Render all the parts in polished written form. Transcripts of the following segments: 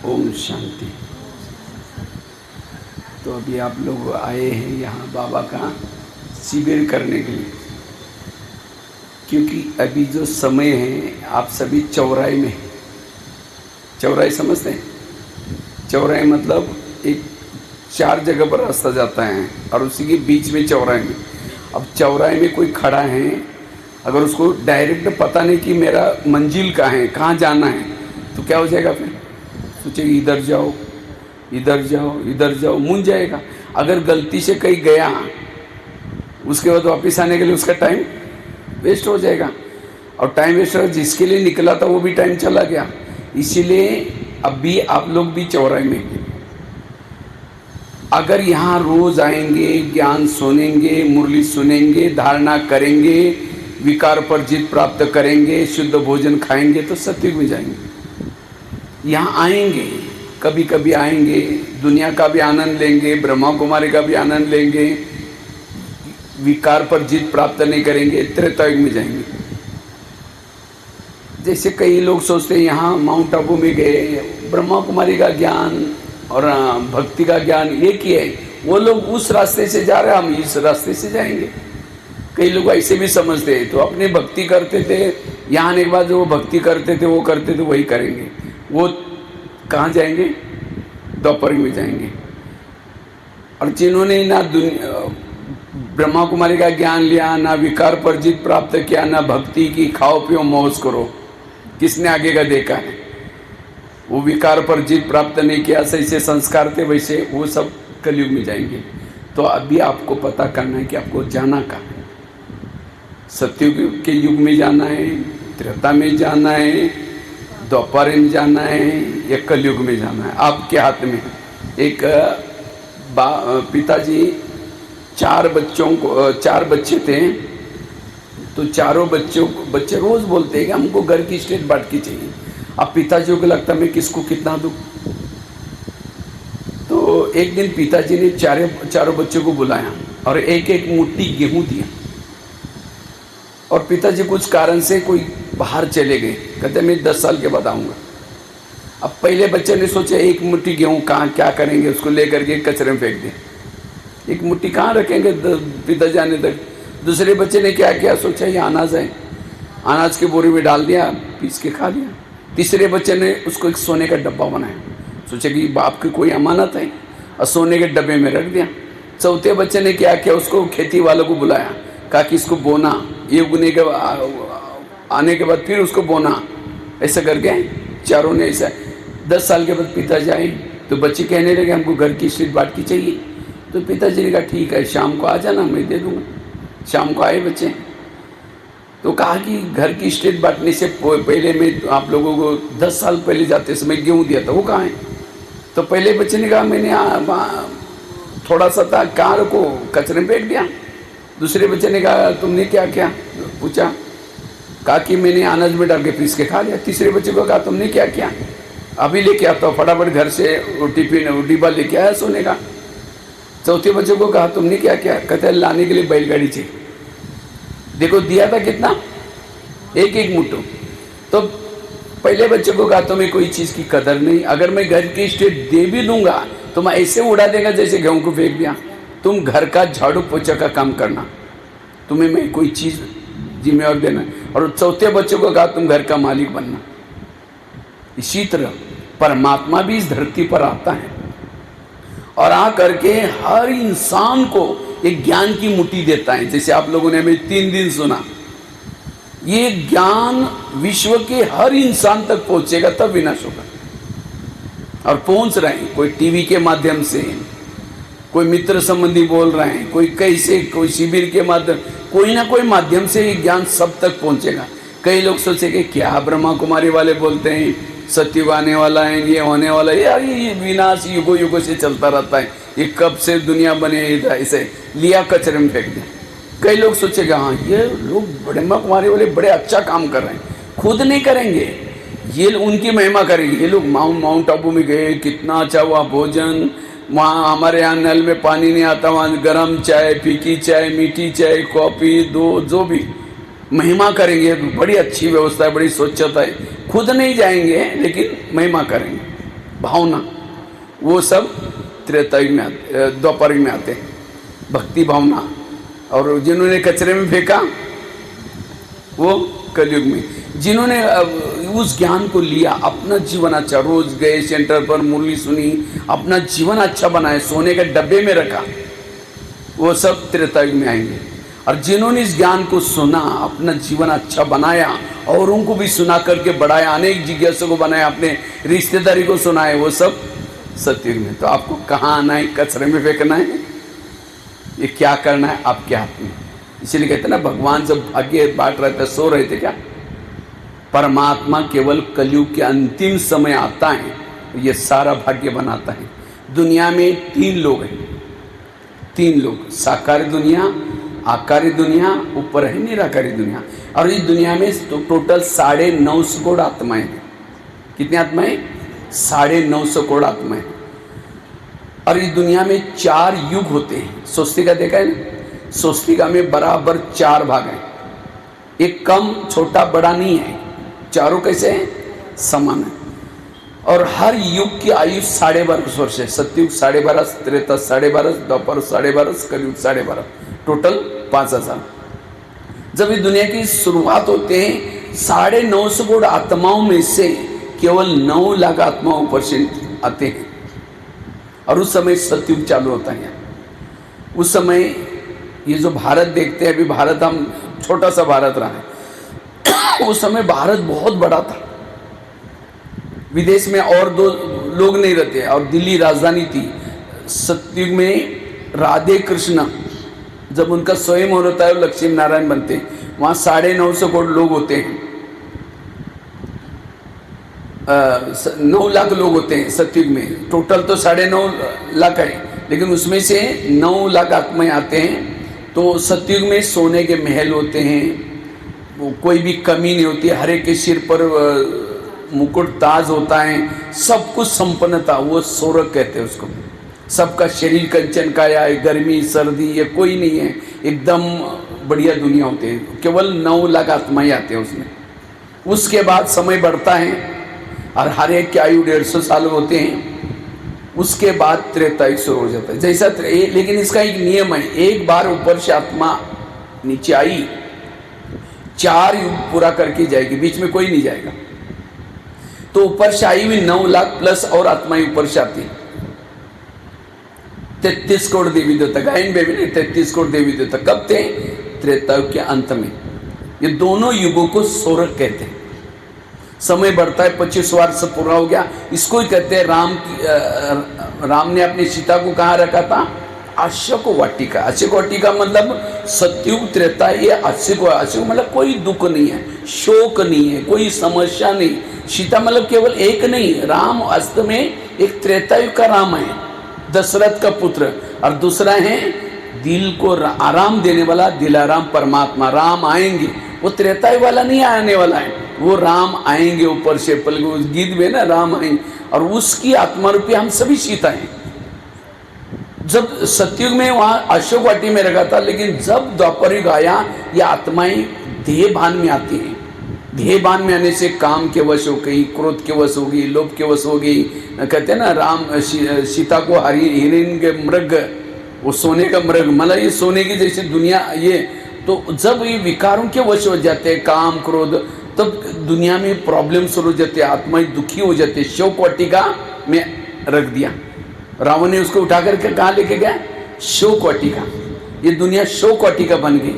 ओम शांति। तो अभी आप लोग आए हैं यहाँ बाबा का शिविर करने के लिए, क्योंकि अभी जो समय है आप सभी चौराहे में। चौराहे समझते हैं? चौराहे मतलब एक 4 जगह पर रास्ता जाता है और उसी के बीच में चौराहे में। अब चौराहे में कोई खड़ा है, अगर उसको डायरेक्ट पता नहीं कि मेरा मंजिल कहाँ है, कहाँ जाना है, तो क्या हो जाएगा? फिर सोचे इधर जाओ इधर जाओ इधर जाओ, मूंझ जाएगा। अगर गलती से कहीं गया उसके बाद वापस आने के लिए उसका टाइम वेस्ट हो जाएगा, और टाइम वेस्ट हो, जिसके लिए निकला था वो भी टाइम चला गया। इसीलिए अभी आप लोग भी चौराहे में, अगर यहाँ रोज आएंगे, ज्ञान सुनेंगे, मुरली सुनेंगे, धारणा करेंगे, विकार पर जीत प्राप्त करेंगे, शुद्ध भोजन खाएंगे, तो सत्युग में जाएंगे। यहाँ आएंगे, कभी कभी आएंगे, दुनिया का भी आनंद लेंगे, ब्रह्मा कुमारी का भी आनंद लेंगे, विकार पर जीत प्राप्त नहीं करेंगे, त्रेतायुग में जाएंगे। जैसे कई लोग सोचते हैं यहाँ माउंट आबू में गए, ब्रह्मा कुमारी का ज्ञान और भक्ति का ज्ञान एक ही है, वो लोग उस रास्ते से जा रहे हैं, हम इस रास्ते से जाएंगे। कई लोग ऐसे भी समझते हैं, तो अपने भक्ति करते थे, यहाँ आने के बाद जो भक्ति करते थे वो करते थे, वही करेंगे। वो कहाँ जाएंगे? द्वापर में जाएंगे। और जिन्होंने ना ब्रह्मा कुमारी का ज्ञान लिया, ना विकार पर जीत प्राप्त किया, ना भक्ति की खाओ पियो मौज करो, किसने आगे का देखा है? वो विकार पर जीत प्राप्त नहीं किया, सही से संस्कार थे वैसे, वो सब कलयुग में जाएंगे। तो अभी आपको पता करना है कि आपको जाना कहाँ है। सत्युग के युग में जाना है, त्रेता में जाना है, द्वापर में जाना है, या कलयुग में जाना है, आपके हाथ में। एक पिताजी 4 बच्चे थे, तो चारों बच्चे रोज बोलते हैं कि हमको घर की स्टेट बांट चाहिए। अब पिताजी को लगता मैं किसको कितना दूं, तो एक दिन पिताजी ने चारों बच्चों को बुलाया और एक एक मुट्ठी गेहूं दिया। और पिताजी कुछ कारण से कोई बाहर चले गए, कहते मैं 10 साल के बाद आऊँगा। अब पहले बच्चे ने सोचा एक मुट्ठी गेहूँ कहाँ क्या करेंगे, उसको लेकर के कचरे में फेंक दे, एक मुट्ठी कहाँ रखेंगे पिताजी आने तक। दूसरे बच्चे ने क्या किया, सोचा ये अनाज है, अनाज के बोरे में डाल दिया, पीस के खा लिया। तीसरे बच्चे ने उसको एक सोने का डब्बा बनाया, सोचा कि बाप की कोई अमानत है, और सोने के डब्बे में रख दिया। चौथे बच्चे ने क्या किया, उसको खेती वालों को बुलाया, कहा कि इसको बोना, ये उगने के आने के बाद फिर उसको बोना। ऐसा करके चारों ने ऐसा 10 साल के बाद पिताजी आए, तो बच्चे कहने लगे हमको घर की स्ट्रीट बांट की चाहिए। तो पिताजी ने कहा ठीक है, शाम को आ जाना, मैं दे दूँगा। शाम को आए बच्चे, तो कहा कि घर की स्टेट बांटने से पहले मैं आप लोगों को 10 साल पहले जाते समय गेहूँ दिया था, वो कहाँ है? तो पहले बच्चे ने कहा मैंने थोड़ा सा था, कहाँ रखो, कचरे में फेंक दिया। दूसरे बच्चे ने कहा तुमने क्या किया, पूछा, कहा कि मैंने अनाज में डाल के पीस के खा लिया। तीसरे बच्चे को कहा तुमने क्या किया, अभी लेके आता हूँ, फटाफट घर से टिफिन डिब्बा लेके आया सोने का। चौथे बच्चे को कहा तुमने क्या किया, कहते हैं लाने के लिए बैलगाड़ी चाहिए। देखो दिया था कितना, एक एक मुट्ठो। तो पहले बच्चे को कहा तुम्हें कोई चीज़ की कदर नहीं, अगर मैं घर की स्टेट दे भी दूंगा तो मैं ऐसे उड़ा देगा जैसे गेहूं को फेंक दिया। तुम घर का झाड़ू पोछा का काम करना, तुम्हें मैं कोई चीज़ जिम्मेवार देना। और चौथे बच्चे को कहा तुम घर का मालिक बनना। इसी तरह परमात्मा भी इस धरती पर आता है और आ करके हर इंसान को एक ज्ञान की मुट्ठी देता है। जैसे आप लोगों ने हमें 3 दिन सुना, ये ज्ञान विश्व के हर इंसान तक पहुंचेगा तब विनाश होगा। और पहुंच रहे हैं, कोई टीवी के माध्यम से, कोई मित्र संबंधी बोल रहे हैं, कोई कैसे, कोई शिविर के माध्यम, कोई ना कोई माध्यम से ये ज्ञान सब तक पहुंचेगा। कई लोग सोचेंगे क्या ब्रह्मा कुमारी वाले बोलते हैं सत्युग आने वाला है, ये होने वाला है, यार ये विनाश युगों युगों से चलता रहता है, ये कब से दुनिया बने, ऐसे लिया कचरे में फेंक दिया। कई लोग सोचेगा हाँ ये लोग ब्रह्मा कुमारी वाले बड़े अच्छा काम कर रहे हैं, खुद नहीं करेंगे, ये उनकी महिमा करेंगे। ये लोग माउंट आबू में गए, कितना अच्छा हुआ भोजन, वहाँ हमारे यहाँ नल में पानी नहीं आता, वहाँ गर्म चाय, फीकी चाय, मीठी चाय, कॉफ़ी, दूध, जो भी महिमा करेंगे, बड़ी अच्छी व्यवस्था है, बड़ी स्वच्छता है। खुद नहीं जाएंगे लेकिन महिमा करेंगे। भावना, वो सब त्रेता युग में आते, द्वापर युग में आते हैं। भक्ति भावना, और जिन्होंने कचरे में फेंका वो कलयुग में। जिन्होंने उस ज्ञान को लिया, अपना जीवन अच्छा, रोज गए सेंटर पर, मुरली सुनी, अपना जीवन अच्छा बनाए, सोने के डब्बे में रखा, वो सब त्रेता युग में आएंगे। और जिन्होंने इस ज्ञान को सुना, अपना जीवन अच्छा बनाया, और उनको भी सुना करके बढ़ाया, अनेक जिज्ञासु को बनाया, अपने रिश्तेदारी को सुनाए, वो सब सतयुग में। तो आपको कहाँ आना है? कचरे में फेंकना है? ये क्या करना है आपके हाथ में। इसीलिए कहते हैं ना, भगवान जब भाग्य बांट रहे थे, सो रहे थे क्या? परमात्मा केवल कलयुग के अंतिम समय आता है, ये सारा भाग्य बनाता है। दुनिया में 3 लोग हैं, 3 लोग, साकारी दुनिया, आकारी दुनिया, ऊपर है निराकारी दुनिया। और इस दुनिया में तो टोटल 950 करोड़ आत्माएं हैं। कितनी आत्माएं? 950 करोड़ आत्माएं। और इस दुनिया में 4 युग होते हैं। स्वस्तिका देखा है ना? स्वस्तिका में बराबर 4 भाग हैं, एक कम छोटा बड़ा नहीं है, चारों कैसे हैं? समान है। और हर युग की आयु 12.5 वर्ष है। सतयुग 12.5, त्रेता 12.5, द्वापर 12.5, कलयुग 12.5, टोटल 5000। जब इस दुनिया की शुरुआत होते हैं, 950 करोड़ आत्माओं में से केवल 9 लाख आत्माओं पर आते हैं। और उस समय सतयुग चालू होता है। उस समय ये जो भारत देखते हैं, अभी भारत, हम छोटा सा भारत रहा है, उस समय भारत बहुत बड़ा था। विदेश में और 2 लोग नहीं रहते, और दिल्ली राजधानी थी। सतयुग में राधे कृष्ण जब उनका स्वयं होता है, लक्ष्मी नारायण बनते, वहाँ 950 करोड़ लोग होते हैं, 9 लाख लोग होते हैं सतयुग में। टोटल तो 9.5 लाख है, लेकिन उसमें से 9 लाख आत्माएं आते हैं। तो सतयुग में सोने के महल होते हैं, वो कोई भी कमी नहीं होती, हर एक के सिर पर मुकुट ताज होता है, सब कुछ संपन्नता, वो स्वर्ग कहते हैं उसको। सबका शरीर कंचन का, या गर्मी सर्दी ये कोई नहीं है, एकदम बढ़िया दुनिया होती है। केवल 9 लाख आत्माएं आते हैं उसमें। उसके बाद समय बढ़ता है, और हर एक की आयु 150 साल होते हैं। उसके बाद त्रेता युग शुरू हो जाता है। जैसा लेकिन इसका एक नियम है, एक बार ऊपर से आत्मा नीचे आई, 4 युग पूरा करके जाएगी, बीच में कोई नहीं जाएगा। तो ऊपर से आई हुई 9 लाख प्लस और आत्माएं ऊपर से आती, 33 करोड़ देवी देवता, गायन बेबी ने 33 करोड़ देवी देवता कब थे? त्रेता युग के अंत में। ये दोनों युगों को स्वर्ग कहते हैं। समय बढ़ता है, 25 वर्ष पूरा हो गया, इसको ही कहते हैं राम ने अपनी सीता को कहाँ रखा था? अशोक वाटिका। अशोक वाटिका मतलब सतयुग त्रेता, ये अशोक मतलब कोई दुख नहीं है, शोक नहीं है, कोई समस्या नहीं। सीता मतलब केवल एक नहीं, राम अस्त में एक त्रेता युग का राम है, दशरथ का पुत्र, और दूसरा है दिल को आराम देने वाला दिलाराम परमात्मा। राम आएंगे, वो त्रेता युग वाला नहीं आने वाला है, वो राम आएंगे ऊपर से। उस गीत में ना, राम आएंगे, और उसकी आत्मा रूपी हम सभी सीता हैं। जब सतयुग में वहाँ अशोक वाटी में रखा था, लेकिन जब द्वापर युग आया, ये आत्माएं देह भान में आती हैं। देह भान में आने से काम के वश हो गई, क्रोध के वश हो गई, लोभ के वश हो गई। कहते हैं ना, राम सीता को हिरण के मृग, वो सोने का मृग, मतलब ये सोने की जैसे दुनिया ये। तो जब ये विकारों के वश हो जाते हैं, काम क्रोध, तब दुनिया में प्रॉब्लम शुरू हो जाते हैं, आत्माएं दुखी हो जाते हैं। शोक वाटिका में रख दिया, रावण ने उसको उठा करके कहाँ लेके गया? शोक वाटिका। ये दुनिया शोक वाटिका बन गई।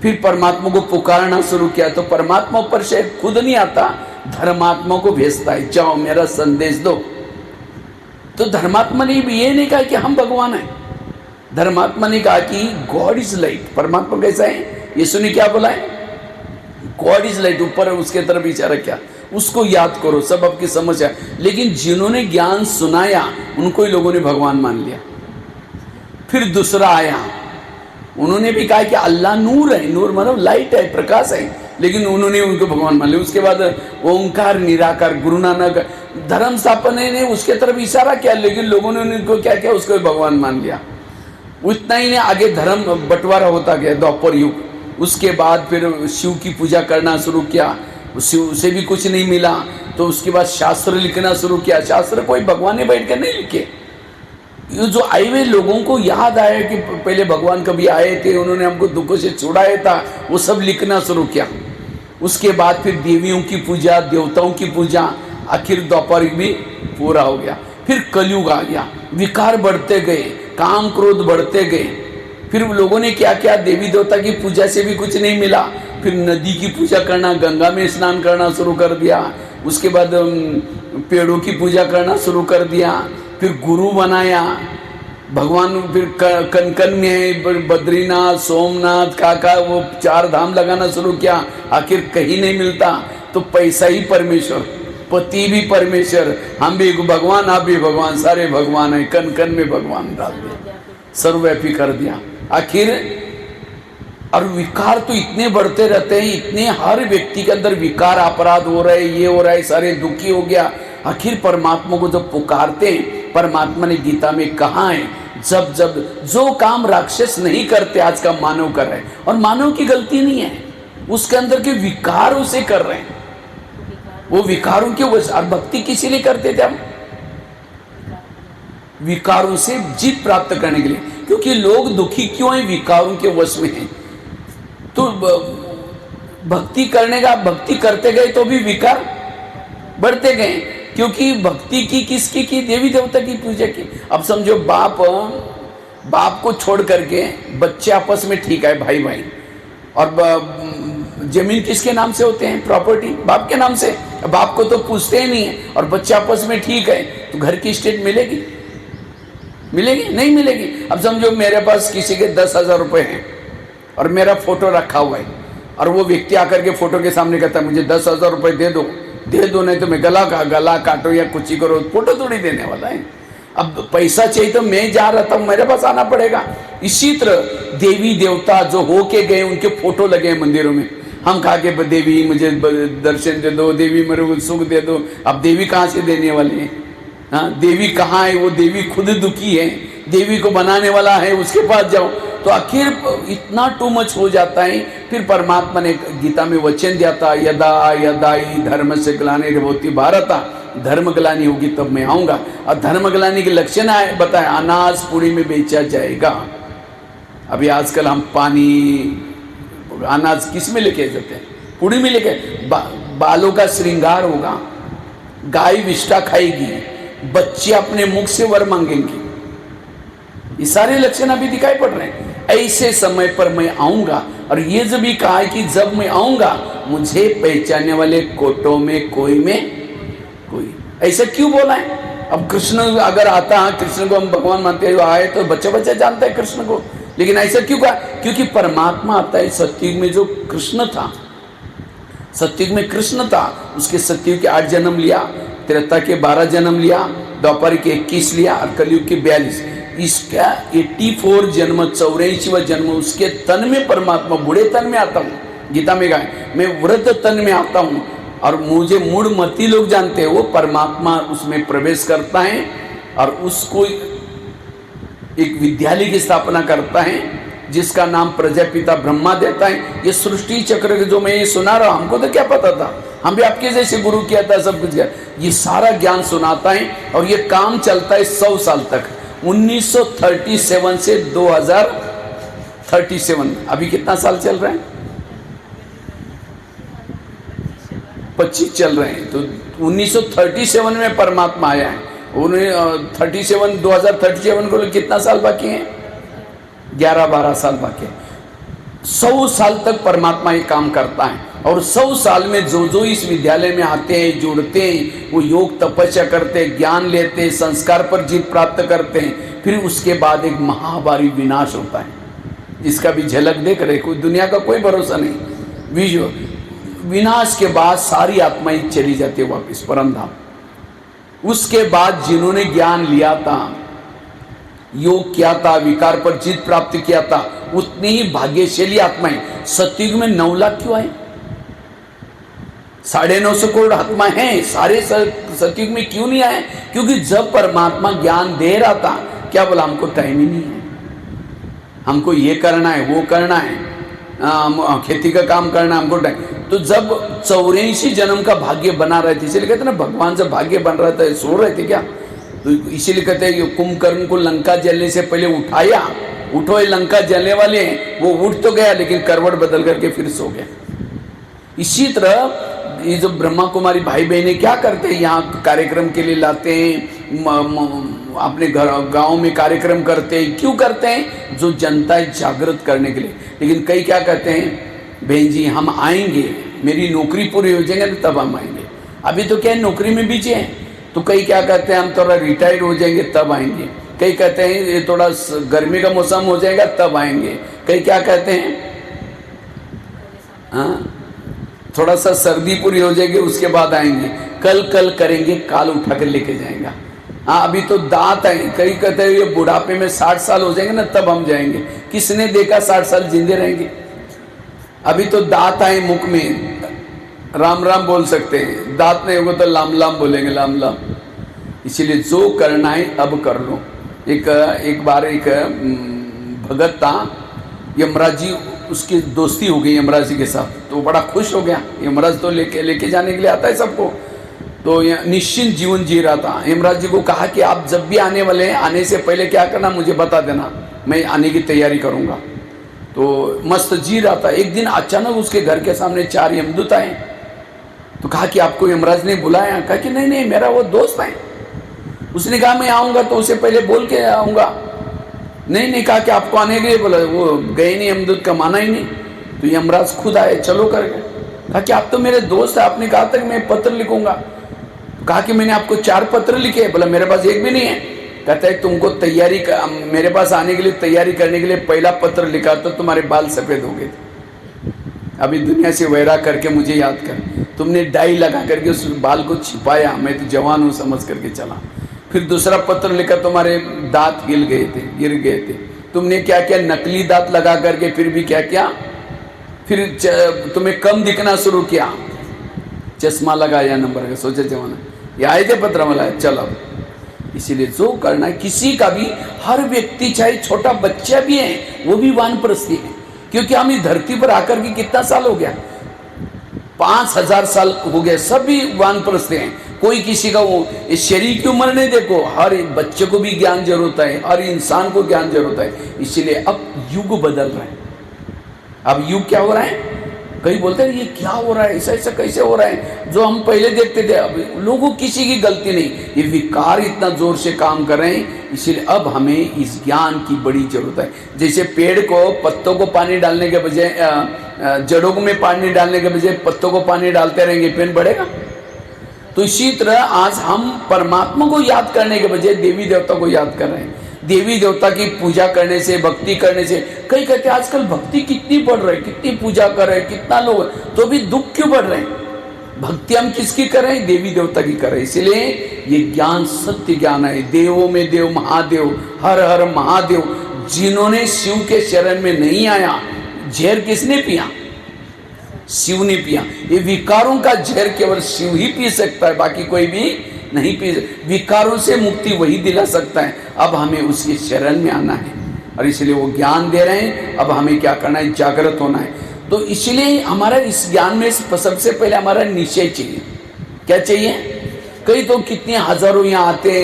फिर परमात्मा को पुकारना शुरू किया, तो परमात्मा ऊपर से खुद नहीं आता, धर्मात्मा को भेजता है, जाओ मेरा संदेश दो। तो धर्मात्मा ने भी ये नहीं कहा कि हम भगवान हैं, धर्मात्मा ने कहा कि गॉड इज लाइट। परमात्मा कैसा है? यीशु ने क्या बोला है? God is light. ऊपर उसके तरफ इशारा किया, उसको याद करो, सब आपकी समझ है। लेकिन जिन्होंने ज्ञान सुनाया, उनको ही लोगों ने भगवान मान लिया। फिर दूसरा आया, उन्होंने भी कहा कि अल्लाह नूर है, नूर मतलब लाइट है, प्रकाश है, लेकिन उन्होंने उनको भगवान मान लिया। उसके बाद ओंकार निराकार, गुरु नानक धर्म स्थापन ने उसके तरफ इशारा किया, लेकिन लोगों ने उनको क्या किया? उसको भगवान मान लिया। उतना ही ने आगे धर्म बंटवारा होता गया, द्वापर युग। उसके बाद फिर शिव की पूजा करना शुरू किया, शिव से भी कुछ नहीं मिला, तो उसके बाद शास्त्र लिखना शुरू किया। शास्त्र कोई भगवान ने बैठ कर नहीं लिखे, ये जो आए हुए लोगों को याद आया कि पहले भगवान कभी आए थे, उन्होंने हमको दुखों से छुड़ाया था, वो सब लिखना शुरू किया। उसके बाद फिर देवियों की पूजा, देवताओं की पूजा, आखिर द्वापर भी पूरा हो गया। फिर कलयुग आ गया, विकार बढ़ते गए, काम क्रोध बढ़ते गए। फिर लोगों ने क्या किया, देवी देवता की पूजा से भी कुछ नहीं मिला, फिर नदी की पूजा करना, गंगा में स्नान करना शुरू कर दिया। उसके बाद पेड़ों की पूजा करना शुरू कर दिया, फिर गुरु बनाया भगवान। फिर कन कन में बद्रीनाथ, सोमनाथ, काका वो 4 धाम लगाना शुरू किया। आखिर कहीं नहीं मिलता तो पैसा ही परमेश्वर, पति भी परमेश्वर, हम भी भगवान, आप भी भगवान, सारे भगवान है, कन कन में भगवान डाल दिया, सर्वव्यापी कर दिया आखिर। और विकार तो इतने बढ़ते रहते हैं, इतने हर व्यक्ति के अंदर विकार, अपराध हो रहे, ये हो रहा है, सारे दुखी हो गया। आखिर परमात्मा को जब पुकारते हैं, परमात्मा ने गीता में कहा है, जब जब जो काम राक्षस नहीं करते आज का मानव कर रहे हैं, और मानव की गलती नहीं है, उसके अंदर के विकार उसे कर रहे हैं, वो विकारों के वजह। और भक्ति किसी लिए करते थे हम? विकारों से जीत प्राप्त करने के लिए। क्योंकि लोग दुखी क्यों हैं? विकारों के वश में हैं। तो भक्ति करने का, भक्ति करते गए तो भी विकार बढ़ते गए, क्योंकि भक्ति की किसकी की? देवी देवता की पूजा की। अब समझो बाप को छोड़ करके बच्चे आपस में ठीक है, भाई भाई, और जमीन किसके नाम से होते हैं? प्रॉपर्टी बाप के नाम से। बाप को तो पूछते ही नहीं है, और बच्चे आपस में ठीक है, तो घर की स्टेट मिलेगी? मिलेगी? नहीं मिलेगी। अब समझो मेरे पास किसी के 10,000 रुपए हैं और मेरा फोटो रखा हुआ है, और वो व्यक्ति आकर के फोटो के सामने कहता है मुझे 10,000 रुपए दे दो, नहीं तो मैं गला काटो या कुछ ही करो। फोटो थोड़ी देने वाला है। अब पैसा चाहिए तो मैं जा रहा था, मेरे पास आना पड़ेगा। इसी तरह देवी देवता जो होके गए, उनके फोटो लगे हैं मंदिरों में। हम कहा कि देवी मुझे दर्शन दे दो, देवी मेरे को सुख दे दो। अब देवी कहाँ से देने वाली है? हाँ, देवी कहाँ है? वो देवी खुद दुखी है, देवी को बनाने वाला है, उसके पास जाओ। तो आखिर इतना टू मच हो जाता है। फिर परमात्मा ने गीता में वचन दिया था, यदा यदा ही धर्म से ग्लानिर्भवति भारत, धर्म ग्लानि होगी तब मैं आऊँगा। और धर्म ग्लानि के लक्षण बताए, अनाज पूरी में बेचा जाएगा। अभी आजकल हम पानी, अनाज किस में लेके जाते हैं? पूरी में लेके। बालों का श्रृंगार होगा, गाय विष्ठा खाएगी, बच्चे अपने मुख से वर मांगेंगे। ये सारे लक्षण अभी दिखाई पड़ रहे हैं। ऐसे समय पर मैं आऊंगा, और ये जब भी कहा है कि जब मैं आऊंगा मुझे पहचानने वाले कोटों में कोई कोई। ऐसा क्यों बोला है? अब कृष्ण अगर आता है, कृष्ण को हम भगवान मानते हैं, आए तो बच्चा जानता है कृष्ण को, लेकिन ऐसा क्यों कहा? क्योंकि परमात्मा आता है। सतयुग में जो कृष्ण था, सतयुग में कृष्ण था, उसके सतयुग के 8 जन्म लिया, त्रेता के 12 जन्म लिया, द्वापर के 21 लिया, और कलयुग के 42। इसका 84 जन्म, 84वां जन्म उसके तन में परमात्मा, बूढ़े तन में आता हूँ। गीता में कहा मैं वृद्ध तन में आता हूँ, और मुझे मूढ़मती लोग जानते हैं, वो परमात्मा उसमें प्रवेश करता है और उसको एक विद्यालय की स्थापना करता है, जिसका नाम प्रजापिता ब्रह्मा देता है। ये सृष्टि चक्र जो मैं ये सुना रहा हूं, हमको तो क्या पता था, हम भी आपके जैसे गुरु किया था, सब कुछ किया। ये सारा ज्ञान सुनाता है, और ये काम चलता है 100 साल तक, 1937 से 2037। अभी कितना साल चल रहा है? 25 चल रहे हैं। तो 1937 में परमात्मा आया है। 2037 को कितना साल बाकी है? 11-12 साल बाकी है। 100 साल तक परमात्मा ये काम करता है, और 100 साल में जो इस विद्यालय में आते हैं, जुड़ते हैं, वो योग तपस्या करते हैं, ज्ञान लेते हैं, संस्कार पर जीत प्राप्त करते हैं। फिर उसके बाद एक महाभारी विनाश होता है, जिसका भी झलक देख रहे, कोई दुनिया का कोई भरोसा नहीं। विनाश के बाद सारी आत्माएं चली जाती है वापिस परम धाम। उसके बाद जिन्होंने ज्ञान लिया था, योग किया था, विकार पर जीत प्राप्त किया था, उतनी ही भाग्यशाली आत्माएं। सतयुग में 9 लाख क्यों आए? 950 करोड़ आत्मा हैं, सारे सतयुग में क्यों नहीं आए? क्योंकि जब परमात्मा ज्ञान दे रहा था, क्या बोला? हमको टाइम ही नहीं है, हमको ये करना है, वो करना है, खेती का काम करना है, हमको टाइम। तो जब 84 जन्म का भाग्य बना रहे थे, इसलिए कहते हैं ना भगवान से भाग्य बन रहा था, सो रहे थे क्या? तो इसीलिए कहते हैं कुंभकर्ण को लंका जलने से पहले उठाया, उठो ये लंका जलने वाले हैं, वो उठ तो गया लेकिन करवट बदल करके फिर सो गया। इसी तरह ये जो ब्रह्मा कुमारी भाई बहने क्या करते हैं, यहाँ कार्यक्रम के लिए लाते हैं, अपने घर गांव में कार्यक्रम करते हैं। क्यों करते हैं? जो जनता है जागृत करने के लिए। लेकिन कई क्या कहते हैं, बहन जी हम आएंगे, मेरी नौकरी पूरी हो जाएंगे तो तब हम आएंगे। अभी तो क्या है, नौकरी में बिजी हैं। तो कई क्या कहते हैं, हम थोड़ा रिटायर्ड हो जाएंगे तब आएंगे। कई कहते हैं ये थोड़ा गर्मी का मौसम हो जाएगा तब आएंगे। कई क्या कहते हैं, हाँ थोड़ा सा सर्दी पूरी हो जाएगी उसके बाद आएंगे। कल करेंगे, काल उठा कर लेके जाएगा। हाँ अभी तो दांत आएंगे। कई कहते हैं ये बुढ़ापे में 60 साल हो जाएंगे ना तब हम जाएंगे। किसने देखा 60 साल जिंदे रहेंगे? अभी तो दांत आए मुख में, राम राम बोल सकते हैं, दांत नहीं होगा तो लाम लाम बोलेंगे, लाम लाम। इसीलिए जो करना है अब कर लो। एक बार एक भगत था, यमराज जी उसकी दोस्ती हो गई यमराज जी के साथ, तो बड़ा खुश हो गया। यमराज तो लेके जाने के लिए आता है सबको, तो निश्चिंत जीवन जी रहा था। यमराज जी को कहा कि आप जब भी आने वाले हैं, आने से पहले क्या करना मुझे बता देना, मैं आने की तैयारी करूँगा। तो मस्त जी रहा था। एक दिन अचानक उसके घर के सामने 4 यमदूत आए। तो कहा कि आपको यमराज ने बुलाया? कहा कि नहीं नहीं मेरा वो दोस्त है। उसने कहा मैं आऊँगा तो उसे पहले बोल के आऊँगा। नहीं कहा कि आपको आने के लिए बोला, वो गए नहीं, यमदूत का माना ही नहीं। तो यमराज खुद आए, चलो करके। कहा कि आप तो मेरे दोस्त है, आपने कहा था कि मैं पत्र लिखूंगा। कहा कि मैंने आपको 4 पत्र लिखे। बोला मेरे पास एक भी नहीं है। कहता है तुमको तैयारी मेरे पास आने के लिए तैयारी करने के लिए पहला पत्र लिखा तो तुम्हारे बाल सफ़ेद हो गए थे। अभी दुनिया से वैरा करके मुझे याद कर, तुमने डाई लगा करके उस बाल को छिपाया, मैं तो जवान हूँ समझ करके चला। फिर दूसरा पत्र लिखा, तुम्हारे दांत गिर गए थे। तुमने क्या किया, नकली दांत लगा करके फिर भी क्या किया, फिर तुम्हें कम दिखना शुरू किया, चश्मा लगाया नंबर का। सोचे जवान ये आए थे पत्र वाला, चलो। इसीलिए जो करना है किसी का भी, हर व्यक्ति चाहे छोटा बच्चा भी है वो भी वानप्रस्थी है। क्योंकि हम इस धरती पर आकर के कितना साल हो गया, 5000 साल हो गए, सभी वानप्रस्थी हैं। कोई किसी का वो इस शरीर की उम्र नहीं देखो, हर बच्चे को भी ज्ञान जरूरत है, हर इंसान को ज्ञान जरूरत है। इसीलिए अब युग बदल रहा है। अब युग क्या हो रहा है, कई बोलते हैं ये क्या हो रहा है, ऐसा कैसे हो रहा है, जो हम पहले देखते थे। अब लोगों किसी की गलती नहीं, ये विकार इतना जोर से काम कर रहे हैं। इसलिए अब हमें इस ज्ञान की बड़ी जरूरत है। जैसे पेड़ को पत्तों को पानी डालने के बजाय, जड़ों में पानी डालने के बजाय पत्तों को पानी डालते रहेंगे, पेड़ बढ़ेगा। तो इसी तरह आज हम परमात्मा को याद करने के बजाय देवी देवता को याद कर रहे हैं। देवी देवता की पूजा करने से, भक्ति करने से, कई कहते हैं आजकल भक्ति कितनी बढ़ रही है, कितनी पूजा कर रहे हैं, कितना लोग, तो भी दुख क्यों बढ़ रहे हैं? भक्ति हम किसकी कर रहे हैं? देवी देवता की कर रहे हैं। इसलिए ये ज्ञान सत्य ज्ञान है। देवों में देव महादेव, हर हर महादेव। जिन्होंने शिव के शरण में नहीं आया, जहर किसने पिया? शिव ने पिया। ये विकारों का जहर केवल शिव ही पी सकता है, बाकी कोई भी नहीं पी। विकारों से मुक्ति वही दिला सकता है। अब हमें उसके शरण में आना है और इसलिए वो ज्ञान दे रहे हैं। अब हमें क्या करना है, जागृत होना है। तो इसलिए हमारा इस ज्ञान में सबसे पहले हमारा निश्चय चाहिए। क्या चाहिए? कई तो कितने हजारों यहाँ आते हैं,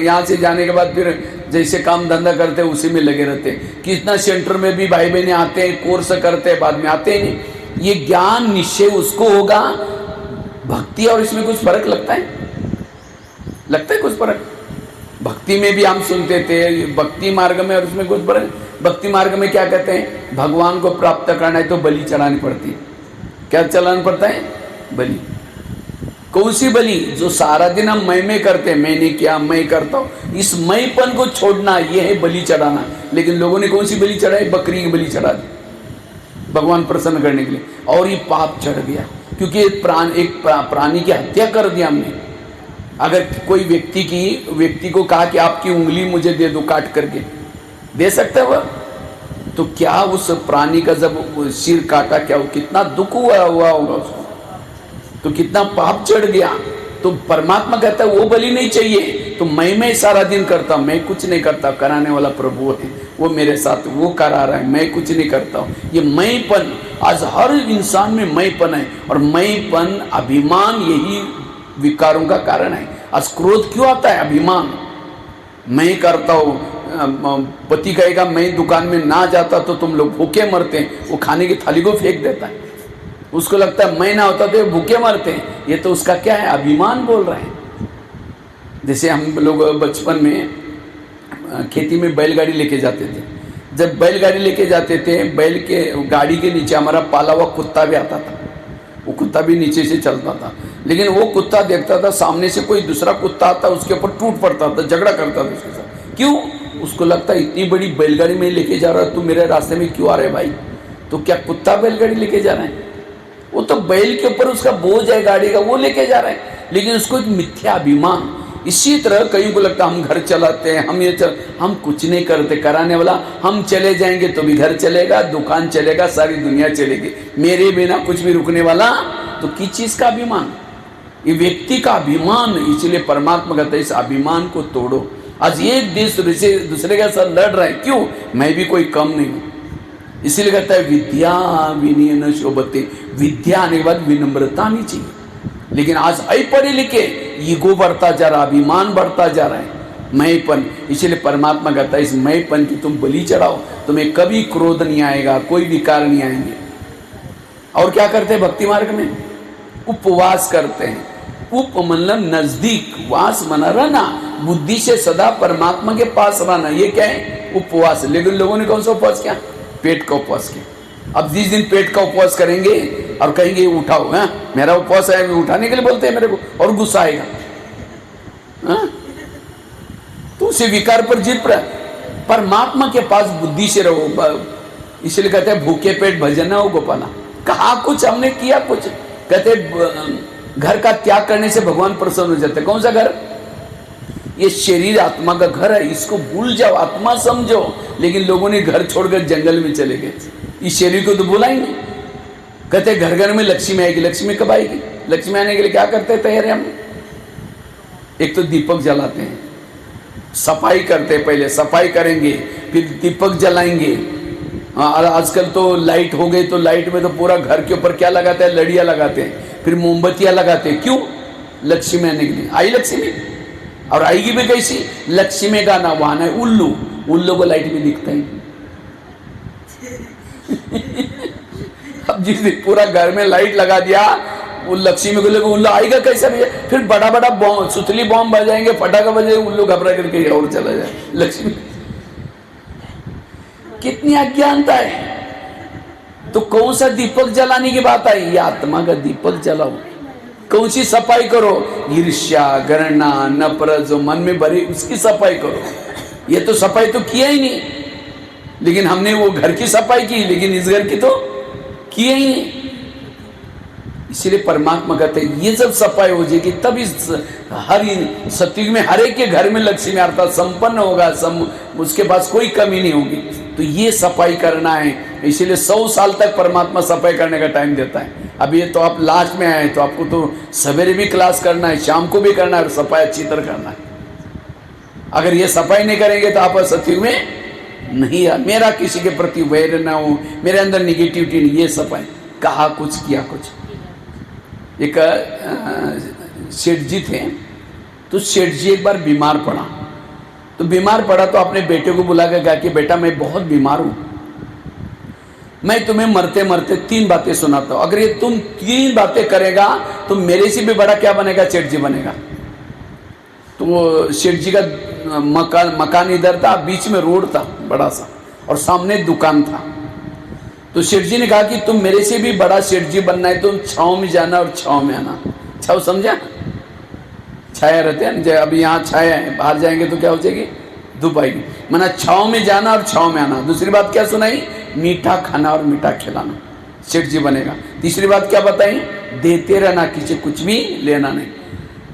यहाँ से जाने के बाद फिर जैसे काम धंधा करते हैं उसी में लगे रहते हैं। कितना सेंटर में भी भाई बहने आते हैं, कोर्स करते हैं, बाद में आते ही नहीं। ये ज्ञान निश्चय उसको होगा। भक्ति और इसमें कुछ फर्क लगता है? लगता है कुछ फर्क? भक्ति में भी हम सुनते थे, भक्ति मार्ग में और उसमें कुछ फर्क। भक्ति मार्ग में क्या कहते हैं, भगवान को प्राप्त करना है तो बलि चढ़ानी पड़ती है। क्या चलाना पड़ता है? बलि। कौन सी बलि? जो सारा दिन हम मैं करते हैं, मैंने किया, मैं करता हूँ, इस मैंपन को छोड़ना, ये है बलि चढ़ाना। लेकिन लोगों ने कौन सी बलि चढ़ाई? बकरी की बलि चढ़ा दी भगवान प्रसन्न करने के लिए, और ये पाप चढ़ गया। क्योंकि एक प्राणी की हत्या कर दिया हमने। अगर कोई व्यक्ति को कहा कि आपकी उंगली मुझे दे दो, काट करके दे सकता है वह? तो क्या उस प्राणी का जब सिर काटा, क्या वो कितना दुख हुआ होगा उसको, तो कितना पाप चढ़ गया। तो परमात्मा कहता है वो बलि नहीं चाहिए, तो मैं सारा दिन करता हूं, मैं कुछ नहीं करता, कराने वाला प्रभु है। वो मेरे साथ वो करा रहा है, मैं कुछ नहीं करता हूँ। ये मैंपन आज हर इंसान में मैंपन है, और मैंपन अभिमान यही विकारों का कारण है। आज क्रोध क्यों आता है? अभिमान। मैं करता हूँ, पति कहेगा मैं दुकान में ना जाता तो तुम लोग भूखे मरते हैं, वो खाने की थाली को फेंक देता है। उसको लगता है मैं ना होता तो ये भूखे मरते हैं। ये तो उसका क्या है? अभिमान बोल रहे हैं। जैसे हम लोग बचपन में खेती में बैलगाड़ी लेके जाते थे। जब बैलगाड़ी लेके जाते थे, बैल के गाड़ी के नीचे हमारा पाला हुआ कुत्ता भी आता था। वो कुत्ता भी नीचे से चलता था, लेकिन वो कुत्ता देखता था सामने से कोई दूसरा कुत्ता आता, उसके ऊपर टूट पड़ता था, झगड़ा करता था उसके साथ। क्यों? उसको लगता है इतनी बड़ी बैलगाड़ी में लेके जा रहा है, तू मेरे रास्ते में क्यों आ रहे भाई? तो क्या कुत्ता बैलगाड़ी लेके जा रहा है? वो तो बैल के ऊपर उसका बोझ है गाड़ी का, वो लेके जा रहा है, लेकिन उसको एक मिथ्या अभिमान। इसी तरह कईयों को लगता है हम घर चलाते हैं, हम कुछ नहीं करते। कराने वाला हम चले जाएंगे तो भी घर चलेगा, दुकान चलेगा, सारी दुनिया चलेगी, मेरे बिना कुछ भी रुकने वाला। तो किस चीज का अभिमान? ये व्यक्ति का अभिमान। इसलिए परमात्मा कहता है इस अभिमान को तोड़ो। आज एक देश दूसरे के साथ लड़ रहे हैं, क्यों? मैं भी कोई कम नहीं हूं। इसीलिए कहता है विद्या विनय न शोभते। विद्या आने के बाद विनम्रता नहीं चाहिए। लेकिन आज आई पढ़े लिखे, ईगो बढ़ता जा रहा, अभिमान बढ़ता जा रहा है, मैंपन। इसलिए परमात्मा कहता है इस मैंपन की तुम बलि चढ़ाओ, तुम्हें कभी क्रोध नहीं आएगा, कोई विकार नहीं आएंगे। और क्या करते हैं भक्ति मार्ग में? उपवास करते हैं। उप मतलब नजदीक, वास मना रहना, बुद्धि से सदा परमात्मा के पास रहना, ये क्या है? उपवास। लेकिन लोगों ने कौन सा उपवास किया? पेट का उपवास किया। अब जिस दिन पेट का उपवास करेंगे और कहेंगे उठाओ, है मेरा उपवास है, उठाने के लिए बोलते हैं मेरे को, और गुस्सा आएगा, तो उसे विकार पर जीत रहा। परमात्मा के पास बुद्धि से रहो। इसलिए कहते हैं भूखे पेट भजन हो गोपाला। कहा कुछ हमने किया कुछ। कहते घर का त्याग करने से भगवान प्रसन्न हो जाते। कौन सा घर? ये शरीर आत्मा का घर है, इसको भूल जाओ, आत्मा समझो। लेकिन लोगों ने घर छोड़कर जंगल में चले गए। इस शरीर को तो भुला ही नहीं। कहते घर घर में लक्ष्मी आएगी। लक्ष्मी कब आएगी? लक्ष्मी आने के लिए क्या करते हैं तैयारी? हम एक तो दीपक जलाते हैं, सफाई करते हैं, पहले सफाई करेंगे, फिर दीपक जलाएंगे। और आजकल तो लाइट हो गई, तो लाइट में तो पूरा घर के ऊपर क्या लगाते हैं? लड़ियाँ लगाते हैं, फिर मोमबत्तियाँ लगाते हैं। क्यों? लक्ष्मी आने के लिए। आई लक्ष्मी, और आएगी भी कैसी? लक्ष्मी का ना वाहन है उल्लू। उल्लू को लाइट में दिखता है। अब जिस दिन पूरा घर में लाइट लगा दिया, वो लक्ष्मी को लेकर उल्लू आएगा कैसा भैया? फिर बड़ा बड़ा बॉम्ब, सुतली बॉम्ब बजाएंगे, पटाखा बजाएंगे, उल्लू घबरा करके और चला जाए। लक्ष्मी कितनी अज्ञानता है। तो कौन सा दीपक जलाने की बात आई? ये आत्मा का दीपक जलाओ। कौन सी सफाई करो? ईर्ष्या, घृणा, नफरत जो मन में भरी, उसकी सफाई करो। ये तो सफाई तो किया ही नहीं। लेकिन हमने वो घर की सफाई की, लेकिन इस घर की तो किया ही नहीं। इसलिए परमात्मा कहते हैं ये जब सफाई हो जाएगी, तब इस सतयुग में हर एक के घर में लक्ष्मी अर्थात संपन्न होगा, उसके पास कोई कमी नहीं होगी। तो ये सफाई करना है। इसीलिए 100 साल तक परमात्मा सफाई करने का टाइम देता है। अब ये तो आप लास्ट में आए, तो आपको तो सवेरे भी क्लास करना है, शाम को भी करना है, और सफाई अच्छी तरह करना है। अगर ये सफाई नहीं करेंगे तो आप सतयुग में नहीं है। मेरा किसी के प्रति वैर ना हो, मेरे अंदर निगेटिविटी नहीं, ये सफाई। कहा कुछ किया कुछ। एक सेठ जी थे, तो सेठ जी एक बार बीमार पड़ा। तो बीमार पड़ा तो अपने बेटे को बुला कर कहा कि बेटा मैं बहुत बीमार हूं, मैं तुम्हें मरते मरते 3 बातें सुनाता हूं। अगर ये तुम 3 बातें करेगा तो मेरे से भी बड़ा क्या बनेगा? सेठ जी बनेगा। तो वो सेठ जी का मकान इधर था, बीच में रोड था बड़ा सा, और सामने दुकान था। तो सेठ जी ने कहा कि तुम मेरे से भी बड़ा सेठ जी बनना है, तुम छाँव में जाना और छाँव में आना। छाँव समझा? छाया रहते हैं। अभी यहाँ छाया है, बाहर जाएंगे तो क्या हो जाएगी? धूप आएगी। माना छाँव में जाना और छाँव में आना। दूसरी बात क्या सुनाई? मीठा खाना और मीठा खिलाना, सेठ जी बनेगा। तीसरी बात क्या बताई? देते रहना, किसी कुछ भी लेना नहीं।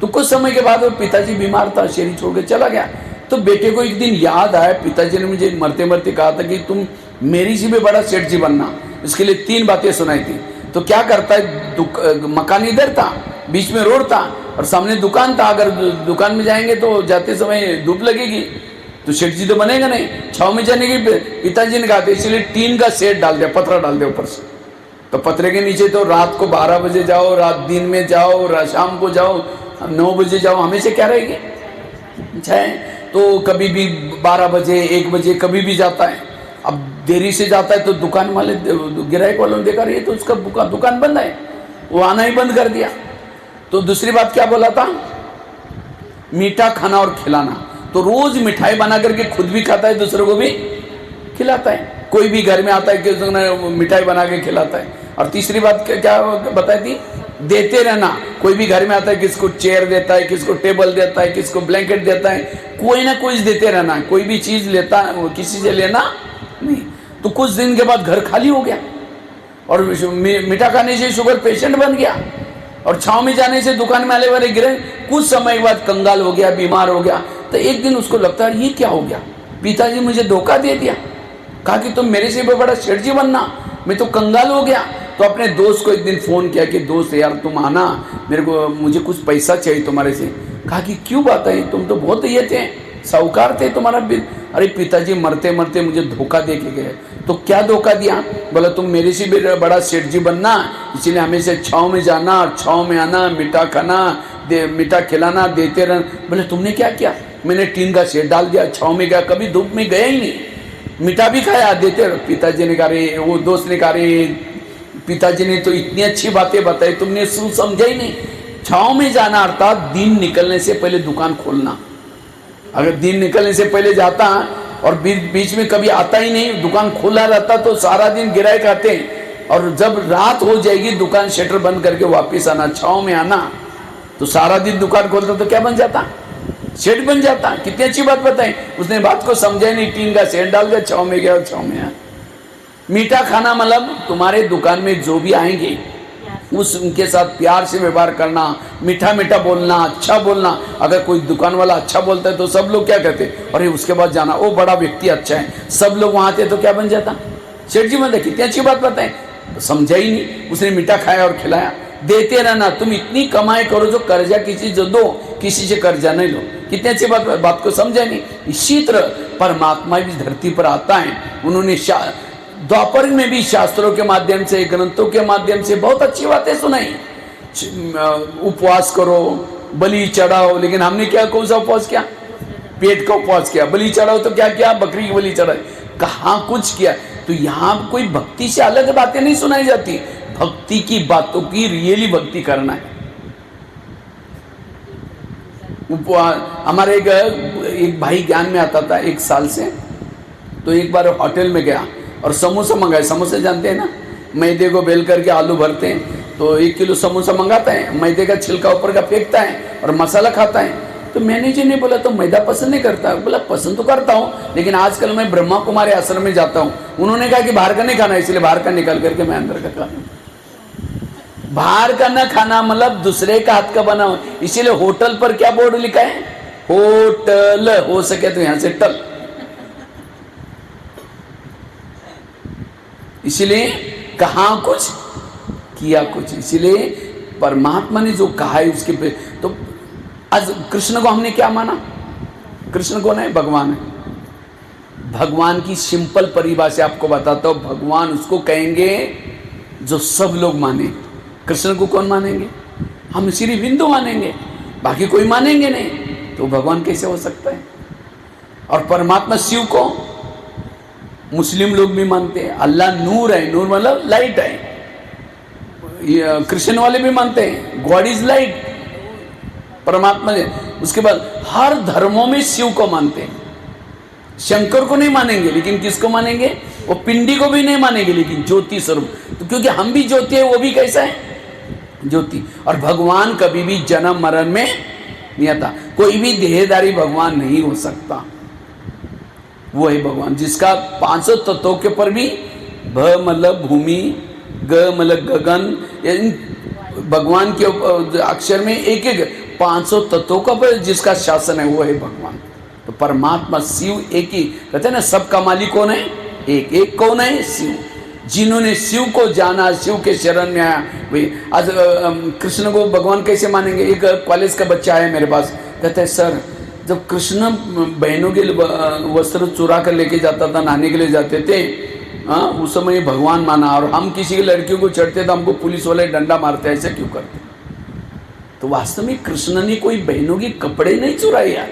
तो कुछ समय के बाद वो पिताजी बीमार था, शरीर छोड़ के चला गया। तो बेटे को एक दिन याद आया, पिताजी ने मुझे मरते मरते कहा था कि तुम मेरी से भी बड़ा सेठ जी बनना। इसके लिए 3 बातें सुनाई थी। तो क्या करता है? मकान इधर था, बीच में रोड था और सामने दुकान था। अगर दुकान में जाएंगे तो जाते समय धूप लगेगी, तो सेठ जी तो बनेगा नहीं। छाव में जाने की पिताजी ने कहा था, इसलिए टीन का सेट डाल दिया, पत्थर डाल दिया ऊपर से। तो पत्थर के नीचे तो रात को 12 बजे जाओ, रात दिन में जाओ, शाम को जाओ, 9 बजे जाओ, हमेशा क्या रहेगी छाए। तो कभी भी 12 बजे 1 बजे कभी भी जाता है। अब देरी से जाता है तो दुकान वाले गिराहक वालों ने देखा, ये तो उसका दुकान बंद है, वो आना ही बंद कर दिया। तो दूसरी बात क्या बोला था, मीठा खाना और खिलाना। तो रोज मिठाई बना करके खुद भी खाता है, दूसरों को भी खिलाता है। कोई भी घर में आता है कि मिठाई बना के खिलाता है। और तीसरी बात क्या बताई थी, देते रहना। कोई भी घर में आता है, किसको चेयर देता है, किसको टेबल देता है, किसको ब्लैंकेट देता है, कोई ना कोई देते रहना। कोई भी चीज लेता किसी से लेना नहीं। तो कुछ दिन के बाद घर खाली हो गया और मीठा खाने से शुगर पेशेंट बन गया और छाव में जाने से दुकान में आने वाले गिरे। कुछ समय के बाद कंगाल हो गया, बीमार हो गया। तो एक दिन उसको लगता है ये क्या हो गया, पिताजी मुझे धोखा दे दिया, कहा कि तुम मेरे से भी बड़ा सेठ जी बनना, मैं तो कंगाल हो गया। तो अपने दोस्त को एक दिन फोन किया कि दोस्त यार तुम आना, मुझे कुछ पैसा चाहिए तुम्हारे से। कहा कि क्यों बात है, तुम तो बहुत ये थे, साहूकार थे, तुम्हारा बिल। अरे पिताजी मरते मरते मुझे धोखा दे के गए। तो क्या धोखा दिया, बोला तुम मेरे से भी बड़ा सेठ जी बनना, इसीलिए हमेशा छाव में जाना, छाव में आना, मीठा खाना, मीठा खिलाना, देते रहना। बोले तुमने क्या किया, मैंने टीन का सेट डाल दिया, छाव में गया, कभी धूप में गया ही नहीं, मीठा भी खाया, देते रहो। पिताजी ने कहा रे, वो दोस्त ने कहा रे, पिताजी ने तो इतनी अच्छी बातें बताई, तुमने समझा ही नहीं। छाव में जाना अर्थात दिन निकलने से पहले दुकान खोलना। अगर दिन निकलने से पहले जाता और बीच में कभी आता ही नहीं, दुकान खुला रहता, तो सारा दिन गिराए आते, और जब रात हो जाएगी दुकान शटर बंद करके वापस आना, छाव में आना, तो सारा दिन दुकान खोलता तो क्या बन जाता, सेठ बन जाता। कितनी अच्छी बात बताई, उसने बात को समझा ही नहीं, टीन का सेट डाल दिया, छाव में गया और छाव में आया। मीठा खाना मतलब तुम्हारे दुकान में जो भी आएंगे उनके साथ प्यार से व्यवहार करना, मीठा मीठा बोलना, अच्छा बोलना। अगर कोई दुकान वाला अच्छा बोलता है तो सब लोग क्या कहते, अरे उसके बाद जाना, वो बड़ा व्यक्ति अच्छा है, सब लोग वहां आते तो क्या बन जाता, सेठ जी बनता। कितनी अच्छी बात बताए, समझा ही नहीं। उसने मीठा खाया और खिलाया। देते रहना, तुम इतनी कमाई करो जो कर्जा किसी से दो, किसी से कर्जा नहीं लो। कितनी अच्छी बात को समझा नहीं। इसी तरह परमात्मा भी धरती पर आता है। उन्होंने द्वापर में भी शास्त्रों के माध्यम से, ग्रंथों के माध्यम से बहुत अच्छी बातें सुनाई। उपवास करो, बलि चढ़ाओ, लेकिन हमने क्या, कौन सा उपवास किया, पेट का उपवास किया। बलि चढ़ाओ तो क्या किया, बकरी की बलि चढ़ाई, कहाँ कुछ किया। तो यहाँ कोई भक्ति से अलग बातें नहीं सुनाई जाती, भक्ति की बातों की रियली भक्ति करना है। हमारे एक भाई ज्ञान में आता था 1 साल से, तो एक बार होटल में गया और समोसा मंगाए। समोसे जानते हैं ना, मैदे को बेल करके आलू भरते हैं, तो 1 किलो समोसा मंगाता है, मैदे का छिलका ऊपर का फेंकता है और मसाला खाता है। तो मैनेजर ने बोला तो मैदा पसंद नहीं करता। बोला पसंद तो करता हूँ, लेकिन आजकल मैं ब्रह्मा कुमारी आश्रम में जाता हूँ। उन्होंने कहा कि बाहर का नहीं खाना, इसलिए बाहर का निकाल करके मैं अंदर का खाना। बाहर का ना खाना मतलब दूसरे का हाथ का बना हो। इसीलिए होटल पर क्या बोर्ड लिखा है, होटल, हो सके तो यहां से टल। इसीलिए कहा कुछ किया कुछ। इसीलिए परमात्मा ने जो कहा है उसके पे, तो आज कृष्ण को हमने क्या माना, कृष्ण कौन है, भगवान है। भगवान की सिंपल परिभाषा आपको बताता हूं, भगवान उसको कहेंगे जो सब लोग माने। कृष्ण को कौन मानेंगे, हम सिर्फ हिंदू मानेंगे, बाकी कोई मानेंगे नहीं, तो भगवान कैसे हो सकता है। और परमात्मा शिव को मुस्लिम लोग भी मानते हैं। अल्लाह नूर है, नूर मतलब लाइट है। क्रिश्चियन वाले भी मानते हैं गॉड इज लाइट, परमात्मा ने। उसके बाद हर धर्मों में शिव को मानते हैं। शंकर को नहीं मानेंगे, लेकिन किसको मानेंगे, वो पिंडी को भी नहीं मानेंगे, लेकिन ज्योति स्वरूप। तो क्योंकि हम भी ज्योति है, वो भी कैसा है, ज्योति। और भगवान कभी भी जन्म मरण में नहीं आता। कोई भी देहधारी भगवान नहीं हो सकता। वो है भगवान जिसका 500 तत्वों के ऊपर भी, भ मतलब भूमि, ग मतलब गगन, भगवान के अक्षर में एक एक 500 तत्वों का पर जिसका शासन है, वो है भगवान। तो परमात्मा शिव एक ही, कहते हैं ना सबका मालिक कौन है, एक। एक कौन है, शिव। जिन्होंने शिव को जाना, शिव के शरण में आया, वही। आज कृष्ण को भगवान कैसे मानेंगे। एक कॉलेज का बच्चा आया मेरे पास, कहते हैं सर जब कृष्ण बहनों के वस्त्र चुरा कर लेके जाता था, नहाने के लिए जाते थे, हाँ, उस समय भगवान माना, और हम किसी की लड़कियों को चढ़ते तो हमको पुलिस वाले डंडा मारते, ऐसे क्यों करते? तो वास्तव में कृष्ण ने कोई बहनों के कपड़े नहीं चुराए यार,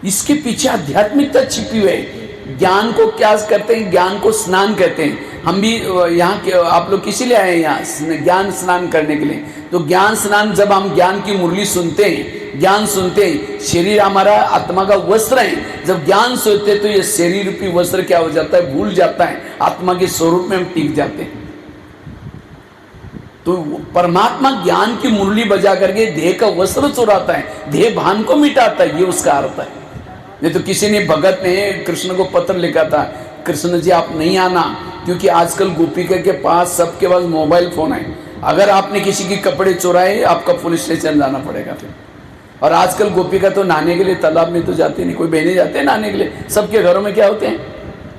इसके पीछे आध्यात्मिकता छिपी हुई है। ज्ञान को क्या करते हैं? ज्ञान को स्नान कहते हैं। हम भी यहाँ आप लोग किसी लिए आए हैं यहाँ? ज्ञान स्नान करने के लिए। तो ज्ञान स्नान, जब हम ज्ञान की मुरली सुनते हैं, ज्ञान सुनते हैं, शरीर हमारा आत्मा का वस्त्र है, जब ज्ञान सुनते तो ये शरीर रूपी वस्त्र क्या हो जाता है? भूल जाता है, आत्मा के स्वरूप में हम टिक जाते हैं। तो परमात्मा ज्ञान की मुरली बजा करके देह का वस्त्र चुराता है, देह भान को मिटाता है, ये उसका अर्थ है। नहीं तो किसी ने, भगत ने कृष्ण को पत्र लिखा था, कृष्ण जी आप नहीं आना, क्योंकि आजकल गोपिका के पास, सबके पास मोबाइल फोन है, अगर आपने किसी के कपड़े चुराए आपका पुलिस स्टेशन जाना पड़ेगा फिर। और आजकल गोपिका तो नहाने के लिए तालाब में तो जाते नहीं, कोई बहने जाते हैं नहाने के लिए, सबके घरों में क्या होते हैं?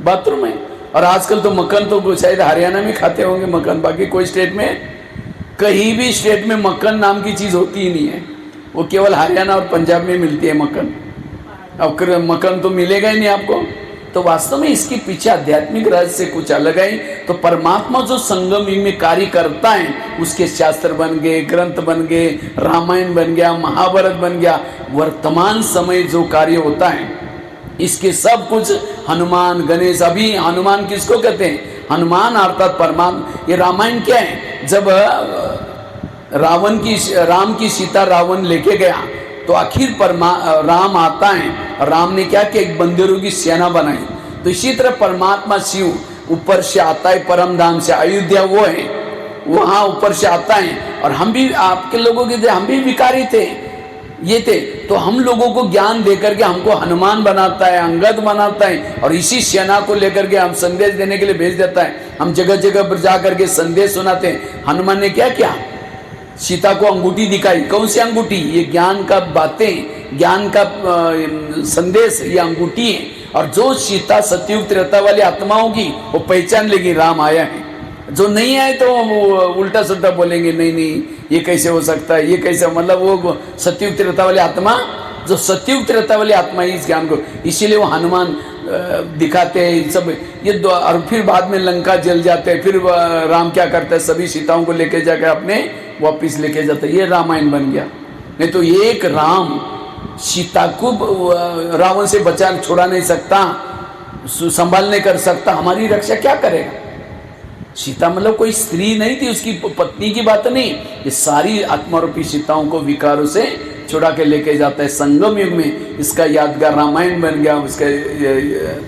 बाथरूम है। और आजकल तो मक्खन तो शायद हरियाणा में खाते होंगे मक्खन, बाकी कोई स्टेट में, कहीं भी स्टेट में मक्खन नाम की चीज़ होती ही नहीं है, वो केवल हरियाणा और पंजाब में मिलती है मक्खन। अब मक्खन तो मिलेगा ही नहीं आपको। तो वास्तव में इसके पीछे आध्यात्मिक रहस्य कुछ अलग है। तो परमात्मा जो संगम युग में कार्य करता है, उसके शास्त्र बन गए, ग्रंथ बन गए, रामायण बन गया, महाभारत बन गया, वर्तमान समय जो कार्य होता है इसके सब कुछ हनुमान, गणेश, अभी हनुमान किसको कहते हैं? हनुमान अर्थात परमात्मा। ये रामायण क्या है? जब राम की सीता रावण लेके गया तो आखिर राम आता है, राम ने क्या किया? एक बंदरों की सेना बनाई। तो इसी तरह परमात्मा शिव ऊपर से आता है, परम धाम से, अयोध्या वो है, वहाँ ऊपर से आता है। और हम भी आपके लोगों के थे, हम भी विकारी थे, ये थे, तो हम लोगों को ज्ञान देकर के हमको हनुमान बनाता है, अंगद बनाता है, और इसी सेना को लेकर के हम संदेश देने के लिए भेज देता है। हम जगह जगह पर जा करके संदेश सुनाते हैं। हनुमान ने क्या किया? सीता को अंगूठी दिखाई। कौन सी अंगूठी? ये ज्ञान का बातें, ज्ञान का संदेश, ये अंगूठी है। और जो सीता सतयुग त्रेता वाली आत्मा होगी वो पहचान लेगी राम आया है। जो नहीं आए तो उल्टा सुल्टा बोलेंगे, नहीं नहीं ये कैसे हो सकता है, ये कैसे, मतलब वो सतयुग त्रेता वाली आत्मा, जो सतयुग त्रेता वाली आत्मा है इस ज्ञान को, इसीलिए वो हनुमान दिखाते हैं सब ये। और फिर बाद में लंका जल जाते हैं, फिर राम क्या करता है? सभी सीताओं को लेके जाकर अपने वापिस लेके जाता है। ये रामायण बन गया। नहीं तो एक राम सीता को रावण से बचा छोड़ा नहीं सकता, संभाल नहीं कर सकता, हमारी रक्षा क्या करेगा? सीता मतलब कोई स्त्री नहीं थी, उसकी पत्नी की बात नहीं, ये सारी आत्मारूपी सीताओं को विकारों से छुड़ा के लेके जाता है। संगम युग में इसका यादगार रामायण बन गया, उसका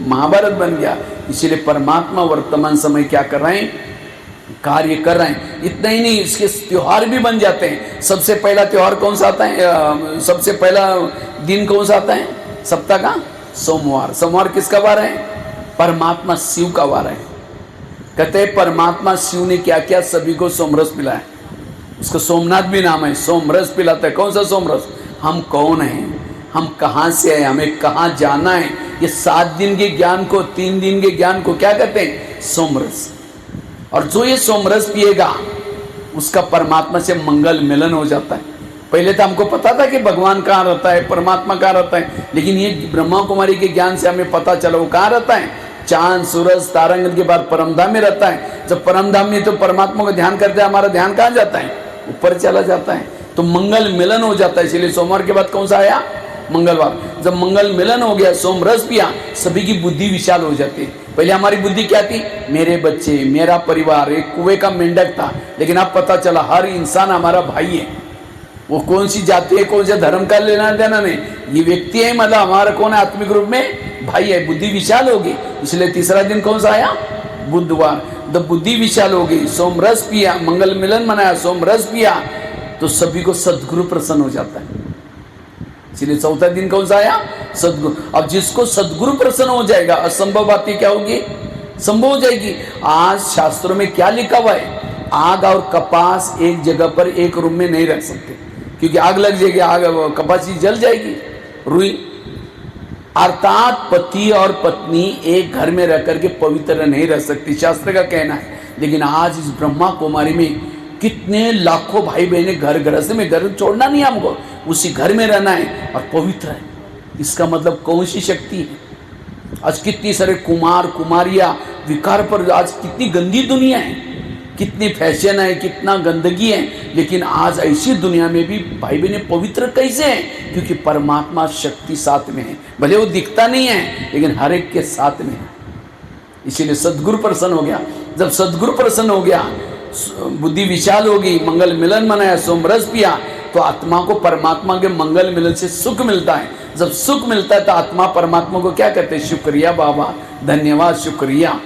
महाभारत बन गया। इसीलिए परमात्मा वर्तमान समय क्या कर रहे हैं? कार्य कर रहे हैं। इतना ही नहीं, इसके त्योहार भी बन जाते हैं। सबसे पहला त्योहार कौन सा आता है? सबसे पहला दिन कौन सा आता है सप्ताह का? सोमवार। सोमवार किसका वार है? परमात्मा शिव का वार है। कहते हैं परमात्मा शिव ने क्या किया? सभी को सोमरस पिलाया। उसका सोमनाथ भी नाम है, सोमरस पिलाता है। कौन सा सोमरस? हम कौन हैं, हम कहाँ से हैं, हमें कहाँ जाना है, ये 7 दिन के ज्ञान को, 3 दिन के ज्ञान को क्या कहते हैं? सोमरस। और जो ये सोमरस पिएगा उसका परमात्मा से मंगल मिलन हो जाता है। पहले तो हमको पता था कि भगवान कहाँ रहता है, परमात्मा कहाँ रहता है, लेकिन ये ब्रह्मा कुमारी के ज्ञान से हमें पता चला वो कहाँ रहता है? चांद सूरज तारांगण के बाद परमधाम में रहता है। जब परमधाम में तो परमात्मा को ध्यान करते हैं, हमारा ध्यान कहाँ जाता है? ऊपर चला जाता है। तो मंगल मिलन हो जाता है। इसलिए सोमवार के बाद कौन सा आया? मंगलवार। जब मंगल मिलन हो गया, सोमरस पिया, सभी की बुद्धि विशाल हो जाती है। पहले हमारी बुद्धि क्या थी? मेरे बच्चे, मेरा परिवार, एक कुएं का मेंढक था। लेकिन अब पता चला हर इंसान हमारा भाई है। वो कौन सी जाति है, कौन सा धर्म का लेना देना नहीं, ये व्यक्ति है, मतलब हमारा कौन है? आत्मिक रूप में भाई है। बुद्धि विशाल होगी। इसलिए तीसरा दिन कौन सा आया? बुधवार। जब बुद्धि विशाल हो गई, सोमरस पिया, मंगल मिलन मनाया, सोमरस पिया, तो सभी को सदगुरु प्रसन्न हो जाता है। इसलिए चौथा दिन कौन सा आया? सदगुरु। अब जिसको सदगुरु प्रसन्न हो जाएगा, असंभव बातें क्या होगी? संभव हो जाएगी। आज शास्त्रों में क्या लिखा हुआ है? आग और कपास एक जगह पर एक रूम में नहीं रख सकते, क्योंकि आग लग जाएगी, आग कपास ही जल जाएगी, रुई। अर्थात पति और पत्नी एक घर में रह करके पवित्र नहीं रह सकती, शास्त्र का कहना है। लेकिन आज इस ब्रह्मा कुमारी में कितने लाखों भाई बहने घर गृहस्थ में, घर छोड़ना नहीं हमको, उसी घर में रहना है और पवित्र है। इसका मतलब कौन सी शक्ति है? आज कितनी सारे कुमार कुमारियां विकार पर, आज कितनी गंदी दुनिया है, कितनी फैशन है, कितना गंदगी है, लेकिन आज ऐसी दुनिया में भी भाई बहने पवित्र कैसे हैं? क्योंकि परमात्मा शक्ति साथ में है। भले वो दिखता नहीं है लेकिन हर एक के साथ में है। इसीलिए सदगुरु प्रसन्न हो गया। जब सदगुरु प्रसन्न हो गया, बुद्धि विशाल होगी, मंगल मिलन मनाया, सोमरस पिया, तो आत्मा को परमात्मा के मंगल मिलन से सुख मिलता है। जब सुख मिलता है तो आत्मा परमात्मा को क्या कहते हैं? शुक्रिया बाबा, धन्यवाद, शुक्रिया।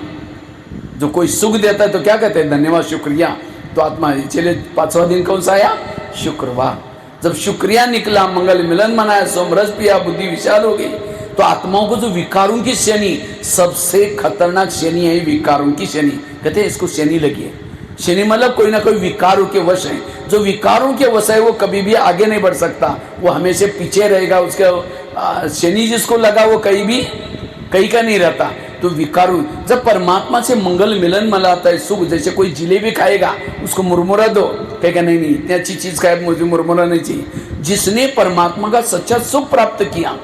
जो कोई सुख देता है तो क्या कहते हैं? धन्यवाद, शुक्रिया। तो आत्मा, चलिए 5वां दिन कौन सा आया? शुक्रवार। जब शुक्रिया निकला, मंगल मिलन मनाया, सोमरस पिया, बुद्धि विशाल हो गई, तो आत्माओं को जो विकारों की शनि, सबसे खतरनाक शनि है विकारों की शनि। कहते हैं इसको शनि लगी है। शनि मतलब कोई ना कोई विकारों के वश है। जो विकारों के वश है वो कभी भी आगे नहीं बढ़ सकता, वो हमेशा पीछे रहेगा। उसका शनि जिसको लगा वो कहीं का नहीं रहता। तो विकारों, जब परमात्मा से मंगल मिलन मनाता है, सुख, जैसे कोई जिलेबी खाएगा उसको मुरमुरा दो, कहेगा नहीं नहीं इतनी अच्छी चीज खाए, मुझे मुरमुरा नहीं चाहिए। जिसने परमात्मा का सच्चा सुख प्राप्त किया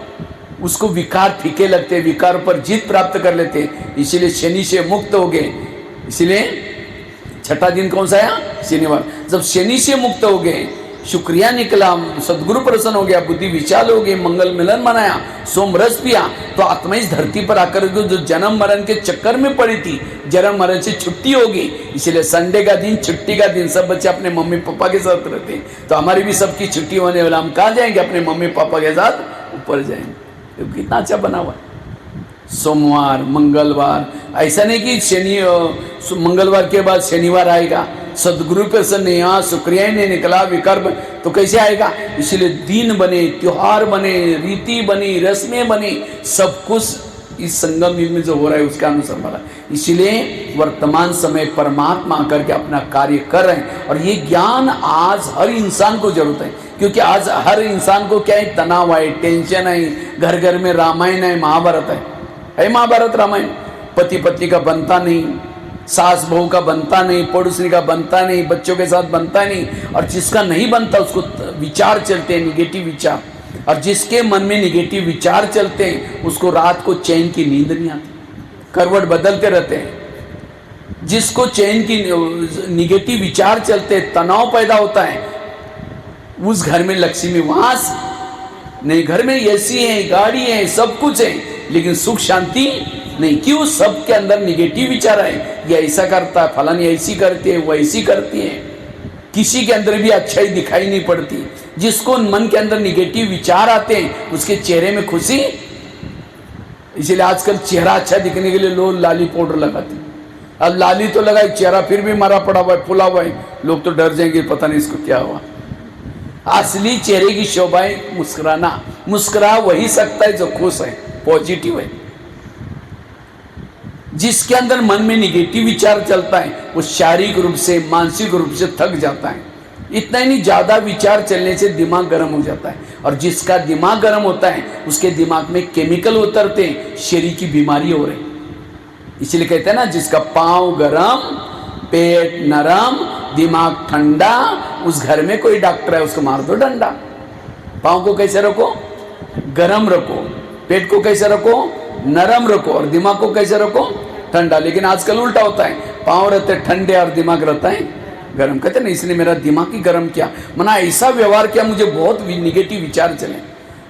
उसको विकार फीके लगते, विकार पर जीत प्राप्त कर लेते, इसीलिए शनि से मुक्त हो गए। इसलिए 6ठा दिन कौन सा आया? शनिवार। जब शनि से मुक्त हो गए, शुक्रिया निकला, सदगुरु प्रसन्न हो गया, बुद्धि विशाल हो गई, मंगल मिलन मनाया, सोमरस पिया, तो आत्मा इस धरती पर आकर जो जन्म मरण के चक्कर में पड़ी थी, जन्म मरण से छुट्टी होगी। इसलिए संडे का दिन, छुट्टी का दिन, सब बच्चे अपने मम्मी पापा के साथ रहते हैं। तो हमारी भी सबकी छुट्टी होने वाला, हम कहाँ जाएंगे? अपने मम्मी पापा के साथ ऊपर जाएंगे। तो कितना अच्छा बना हुआ है। सोमवार, मंगलवार, ऐसा नहीं कि शनि मंगलवार के बाद शनिवार आएगा। सदगुरु प्रसन्न, यहाँ शुक्रिया ही नहीं निकला, विकार तो कैसे आएगा? इसलिए दिन बने, त्योहार बने, रीति बनी, रस्में बनी, सब कुछ इस संगम युग में जो हो रहा है उसका अनुसार बना। इसीलिए वर्तमान समय परमात्मा करके अपना कार्य कर रहे हैं। और ये ज्ञान आज हर इंसान को जरूरत है, क्योंकि आज हर इंसान को क्या है? तनाव है, टेंशन है, घर घर में रामायण है, महाभारत है महाभारत रामायण। पति पत्नी का बनता नहीं, सास बहू का बनता नहीं, पड़ोसी का बनता नहीं, बच्चों के साथ बनता नहीं। और जिसका नहीं बनता उसको विचार चलते हैं, निगेटिव विचार। और जिसके मन में निगेटिव विचार चलते हैं उसको रात को चैन की नींद नहीं आती, करवट बदलते रहते हैं। जिसको चैन की निगेटिव विचार चलते, तनाव पैदा होता है, उस घर में लक्ष्मी वास नहीं। घर में एसी है, गाड़ी है, सब कुछ है, लेकिन सुख शांति नहीं। क्यों? सबके अंदर निगेटिव विचार है। ये ऐसा करता है, फलानी ऐसी करती है, वो ऐसी करती है, किसी के अंदर भी अच्छाई दिखाई नहीं पड़ती। जिसको मन के अंदर निगेटिव विचार आते हैं उसके चेहरे में खुशी। इसीलिए आजकल चेहरा अच्छा दिखने के लिए लोग लाली पाउडर लगाते हैं। अब लाली तो लगाई, चेहरा फिर भी मरा पड़ा हुआ है, फुला हुआ है, लोग तो डर जाएंगे, पता नहीं इसको क्या हुआ। असली चेहरे की शोभा है मुस्कुराना। मुस्कुरा वही सकता है जो खुश है, पॉजिटिव है। जिसके अंदर मन में निगेटिव विचार चलता है वो शारीरिक रूप से, मानसिक रूप से थक जाता है। इतना ही नहीं, ज्यादा विचार चलने से दिमाग गर्म हो जाता है। और जिसका दिमाग गर्म होता है उसके दिमाग में केमिकल उतरते हैं, शरीर की बीमारी हो रही। इसलिए कहते हैं ना, जिसका पांव गरम, पेट नरम, दिमाग ठंडा, उस घर में कोई डॉक्टर है उसको मार दो डंडा। पांव को कैसे रखो? गरम रखो। पेट को कैसे रखो? नरम रखो। और दिमाग को कैसे रखो? ठंडा। लेकिन आजकल उल्टा होता है, पांव रहते ठंडे और दिमाग रहता है गरम। कहते ना, इसलिए मेरा दिमाग ही गरम किया, मना ऐसा व्यवहार किया, मुझे बहुत निगेटिव विचार चले।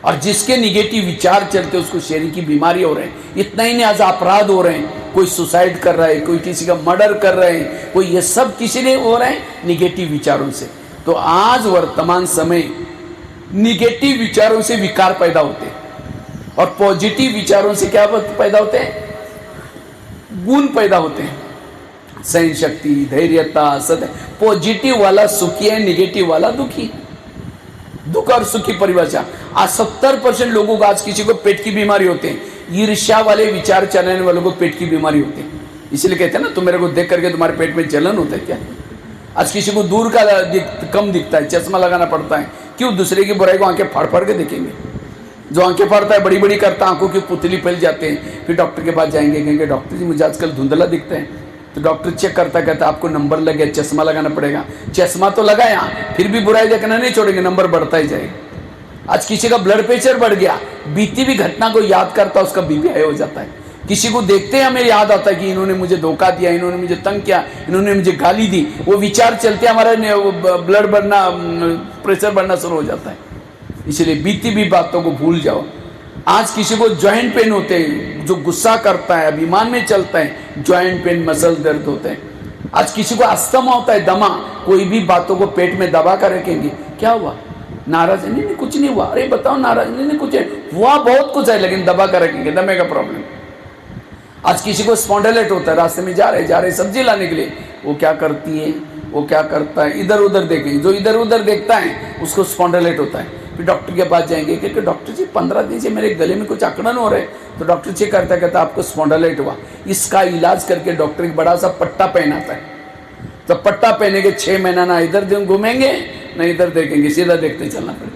और जिसके निगेटिव विचार चलते उसको शरीर की बीमारी हो रहे हैं। इतना ही नहीं, आज अपराध हो रहे हैं, कोई सुसाइड कर रहा है, कोई किसी का मर्डर कर रहे हैं, कोई ये सब किसी ने हो रहे हैं निगेटिव विचारों से। तो आज वर्तमान समय निगेटिव विचारों से विकार पैदा होते हैं और पॉजिटिव विचारों से क्या पैदा होते हैं? गुण पैदा होते हैं। सहन शक्ति, धैर्यता, सत्य। पॉजिटिव वाला सुखी है, निगेटिव वाला दुखी। दुख और सुखी परिभाषा। आज 70% लोगों को, आज किसी को पेट की बीमारी होते हैं, ईर्ष्या वाले विचार चलाने वालों को पेट की बीमारी होती है। इसलिए कहते हैं ना, तुम मेरे को देख करके तुम्हारे पेट में जलन होता है क्या? आज किसी को दूर का कम दिखता है, चश्मा लगाना पड़ता है। क्यों? दूसरे की बुराई को आंखें फाड़ फाड़ के देखेंगे। जो आंखें फाड़ता है, बड़ी बड़ी करता है, आंखों की पुतली फैल जाते हैं। फिर डॉक्टर के पास जाएंगे, कहेंगे डॉक्टर जी मुझे आजकल धुंधला दिखता है। तो डॉक्टर चेक करता कहता आपको नंबर लग गया, चश्मा लगाना पड़ेगा। चश्मा तो लगाया, फिर भी बुराई देखना नहीं छोड़ेंगे, नंबर बढ़ता ही जाएगा। आज किसी का ब्लड प्रेशर बढ़ गया, बीती हुई घटना को याद करता उसका बीपी हाई हो जाता है। किसी को देखते हैं हमें याद आता है कि इन्होंने मुझे धोखा दिया, इन्होंने मुझे तंग किया, इन्होंने मुझे गाली दी, वो विचार चलते हमारा ब्लड बढ़ना, प्रेशर बढ़ना शुरू हो जाता है। इसलिए बीती हुई बातों को भूल जाओ। आज किसी को जॉइंट पेन होते हैं, जो गुस्सा करता है, अभिमान में चलता है, जॉइंट पेन, मसल दर्द होते हैं। आज किसी को अस्थमा होता है, दमा, कोई भी बातों को पेट में दबा कर रखेंगे, क्या हुआ, नाराज है, नहीं कुछ नहीं हुआ, अरे बताओ नाराज, नहीं कुछ है हुआ, बहुत कुछ है, लेकिन दबा कर रखेंगे, दमे का प्रॉब्लम। आज किसी को स्पॉन्डिलाइट होता है, रास्ते में जा रहे सब्जी लाने के लिए, वो क्या करती है, वो क्या करता है, इधर उधर देखेंगे, जो इधर उधर देखता है उसको स्पॉन्डिलाइट होता है। फिर डॉक्टर के पास जाएंगे, क्योंकि डॉक्टर जी 15 दिन से मेरे गले में कुछ अकड़न हो रहे, तो डॉक्टर चेक करता कहता आपको स्पॉन्डिलाइट हुआ। इसका इलाज करके डॉक्टर एक बड़ा सा पट्टा पहनाता है, तो पट्टा पहने के 6 महीना ना इधर घूमेंगे ना इधर देखेंगे, सीधा देखते चलना पड़ेगा।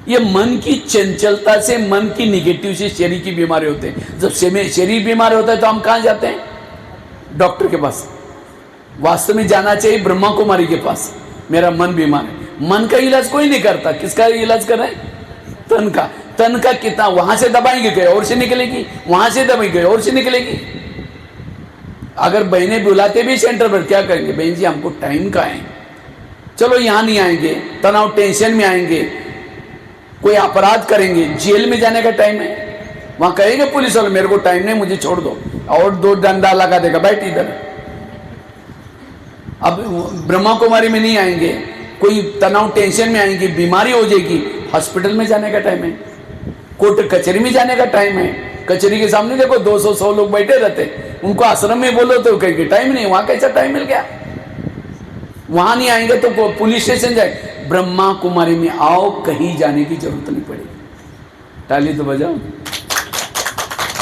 ये मन की चंचलता से, मन की निगेटिव से शरीर की बीमारी होते हैं। जब शरीर बीमार होता है तो हम कहाँ जाते हैं, डॉक्टर के पास। वास्तव में जाना चाहिए ब्रह्मा कुमारी के पास, मेरा मन बीमार है। मन का इलाज कोई नहीं करता, किसका इलाज कर रहे हैं, तन का। तन का कितना, वहां से दबाएंगे गए और से निकलेगी, वहां से दबाएंगे और से निकलेगी। अगर बहनें बुलाते भी सेंटर पर, क्या करेंगे, बहन जी हमको टाइम का है, चलो यहां नहीं आएंगे, तनाव टेंशन में आएंगे, कोई अपराध करेंगे, जेल में जाने का टाइम है, वहां कहेंगे पुलिस वाले मेरे को टाइम नहीं, मुझे छोड़ दो, और 2 डंडा लगा देगा, बैठ इधर। अब ब्रह्मा कुमारी में नहीं आएंगे, कोई तनाव टेंशन में आएंगे, बीमारी हो जाएगी, हॉस्पिटल में जाने का टाइम है, कोर्ट कचहरी में जाने का टाइम है। कचहरी के सामने देखो 200-100 लोग बैठे रहते, उनको आश्रम में बोलो तो कहेंगे टाइम नहीं, वहां कैसा टाइम मिल गया। वहां नहीं आएंगे तो पुलिस स्टेशन जाए, ब्रह्मा कुमारी में आओ, कहीं जाने की जरूरत नहीं पड़ेगी। ताली तो बजाओ।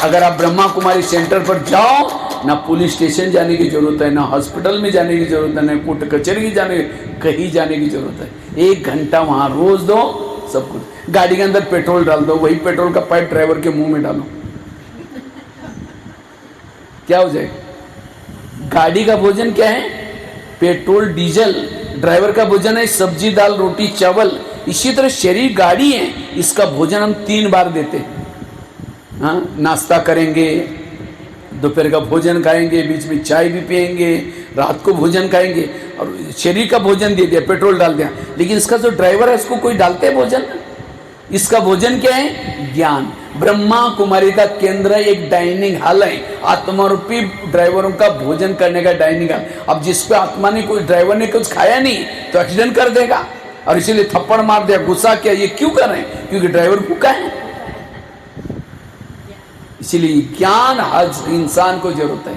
अगर आप ब्रह्मा कुमारी सेंटर पर जाओ, ना पुलिस स्टेशन जाने की जरूरत है, ना हॉस्पिटल में जाने की जरूरत है, ना कोर्ट कचहरी जाने, कहीं जाने की जरूरत है। 1 घंटा वहां रोज दो, सब कुछ। गाड़ी के अंदर पेट्रोल डाल दो, वही पेट्रोल का पाइप ड्राइवर के मुंह में डालो, क्या हो जाएगा। गाड़ी का भोजन क्या है, पेट्रोल डीजल, ड्राइवर का भोजन है सब्जी दाल रोटी चावल। इसी तरह शरीर गाड़ी है, इसका भोजन हम 3 बार देते हैं। हाँ, नाश्ता करेंगे, दोपहर का भोजन खाएंगे, बीच में चाय भी पिएंगे, रात को भोजन खाएंगे, और शरीर का भोजन दे दिया, पेट्रोल डाल दिया। लेकिन इसका जो ड्राइवर है उसको कोई डालते है भोजन, इसका भोजन क्या है, ज्ञान। ब्रह्मा कुमारी का केंद्र एक डाइनिंग हॉल है, आत्मारूपी ड्राइवरों का भोजन करने का डाइनिंग हॉल। अब जिस पे आत्मा ने, कोई ड्राइवर ने कुछ खाया नहीं तो एक्सीडेंट कर देगा, और इसीलिए थप्पड़ मार दिया, गुस्सा किया, ये क्यों कर रहे हैं, क्योंकि ड्राइवर भूखा है। इसीलिए ज्ञान हर इंसान को जरूरत है,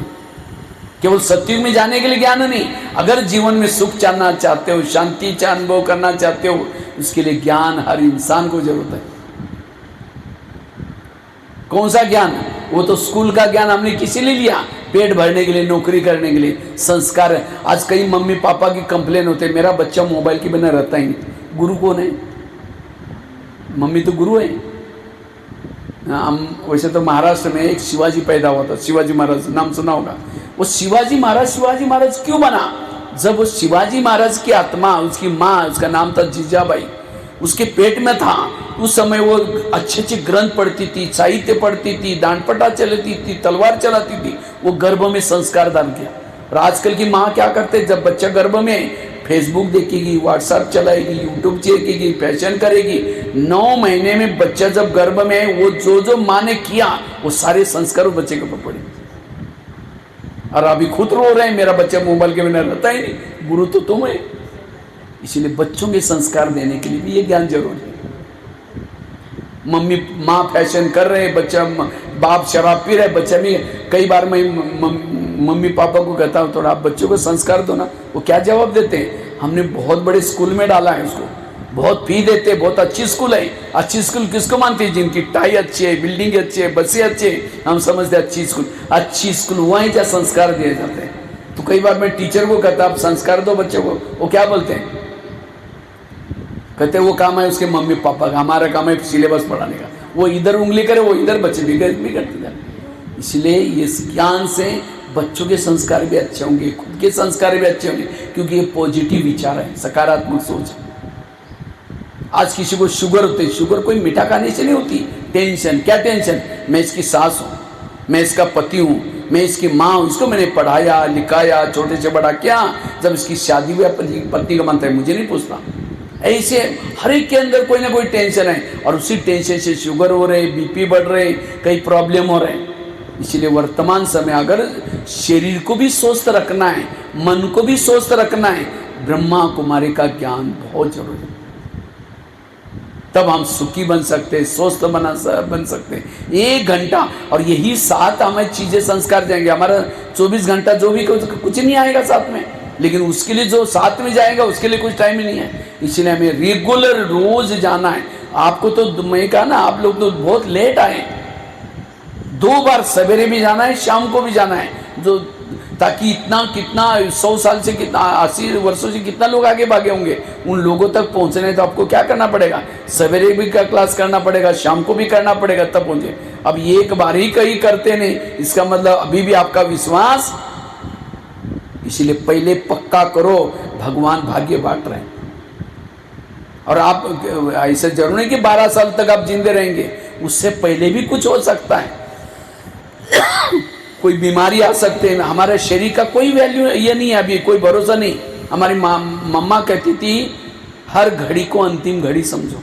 केवल सत्युग में जाने के लिए ज्ञान नहीं। अगर जीवन में सुख चाहना चाहते हो, शांति अनुभव करना चाहते हो, उसके लिए ज्ञान हर इंसान को जरूरत है। कौन सा ज्ञान, वो तो स्कूल का ज्ञान हमने किसी लिए लिया, पेट भरने के लिए, नौकरी करने के लिए, संस्कार है। आज कई मम्मी पापा की कंप्लेन होते हैं, मेरा बच्चा मोबाइल के बिना रहता ही नहीं। गुरु कौन है, मम्मी तो गुरु है। हम वैसे तो महाराष्ट्र में एक शिवाजी पैदा हुआ था, शिवाजी महाराज, नाम सुना होगा। वो शिवाजी महाराज क्यों बना, जब वो शिवाजी महाराज की आत्मा, उसकी माँ, उसका नाम था जीजाबाई, उसके पेट में था, उस समय वो अच्छे अच्छे ग्रंथ पढ़ती थी, साहित्य पढ़ती थी, दांडपटा चलाती थी, तलवार चलाती थी, वो गर्भ में संस्कार दान किया। और आजकल की माँ क्या करते, जब बच्चा गर्भ में फेसबुक देखेगी, व्हाट्सएप चलाएगी, यूट्यूब देखेगी, फैशन करेगी, 9 महीने में बच्चा जब गर्भ में है, वो जो माँ ने किया वो सारे संस्कार बच्चे के ऊपर पड़े। और अभी खुद रो रहे हैं, मेरा बच्चा मोबाइल के बिना रहता ही नहीं, गुरु तो तुम है। इसीलिए बच्चों के संस्कार देने के लिए भी ये ज्ञान जरूरी है। माँ फैशन कर रहे हैं, बच्चा, बाप शराब पी रहे, बच्चा भी। कई बार मैं मम्मी पापा को कहता हूँ थोड़ा आप बच्चों को संस्कार दो ना, वो क्या जवाब देते हैं, हमने बहुत बड़े स्कूल में डाला है उसको, बहुत फी देते, बहुत अच्छी स्कूल है। अच्छी स्कूल किसको मानते हैं, जिनकी टाई अच्छी है, बिल्डिंग अच्छी है, बसें अच्छी है, हम समझते हैं अच्छी स्कूल। अच्छी स्कूल वहीं जहाँ संस्कार दिए जाते हैं। तो कई बार मैं टीचर को कहता आप संस्कार दो बच्चों को, वो क्या बोलते हैं, कहते वो काम है उसके मम्मी पापा का, हमारा काम है सिलेबस पढ़ाने का। वो इधर उंगली करे, वो इधर बच्चे भी करते जाते। इसलिए इस ज्ञान से बच्चों के संस्कार भी अच्छे होंगे, खुद के संस्कार भी अच्छे होंगे, क्योंकि ये पॉजिटिव विचार है, सकारात्मक सोच है। आज किसी को शुगर होती है, शुगर कोई मीठा खाने से नहीं होती। टेंशन, क्या टेंशन? मैं इसकी सास हूँ, मैं इसका पति हूँ, मैं इसकी माँ हूँ, इसको मैंने पढ़ाया लिखाया, छोटे से बड़ा किया, जब इसकी शादी हुई अपनी पत्नी का मनता है, मुझे नहीं पूछता। ऐसे हर एक के अंदर कोई ना कोई टेंशन है, और उसी टेंशन से शुगर हो रहे, बीपी बढ़ रहे, कई प्रॉब्लम हो रहे। इसलिए वर्तमान समय अगर शरीर को भी स्वस्थ रखना है, मन को भी स्वस्थ रखना है, ब्रह्मा कुमारी का ज्ञान बहुत जरूरी है। तब हम सुखी बन सकते, स्वस्थ बन सकते। 1 घंटा, और यही साथ हमें चीजें संस्कार जाएंगे। हमारा 24 घंटा जो भी कुछ नहीं आएगा साथ में, लेकिन उसके लिए जो साथ में जाएगा उसके लिए कुछ टाइम ही नहीं है। इसलिए हमें रेगुलर रोज जाना है। आपको तो मैं कहा ना, आप लोग तो बहुत लेट आए। 2 बार सवेरे भी जाना है, शाम को भी जाना है, जो ताकि इतना कितना 100 साल से कितना 80 वर्षों से कितना लोग आगे भागे होंगे, उन लोगों तक पहुंचने तो आपको क्या करना पड़ेगा? सवेरे भी का क्लास करना पड़ेगा, शाम को भी करना पड़ेगा, तब पहुंचे। अब ये एक बार ही कहीं करते नहीं, इसका मतलब अभी भी आपका विश्वास। इसलिए पहले पक्का करो, भगवान भाग्य बांट रहे हैं। और आप ऐसे जरूर नहीं कि 12 साल तक आप जिंदे रहेंगे, उससे पहले भी कुछ हो सकता है। कोई बीमारी आ सकते हैं, हमारे शरीर का कोई वैल्यू ये नहीं है, अभी कोई भरोसा नहीं। हमारी मम्मा कहती थी हर घड़ी को अंतिम घड़ी समझो।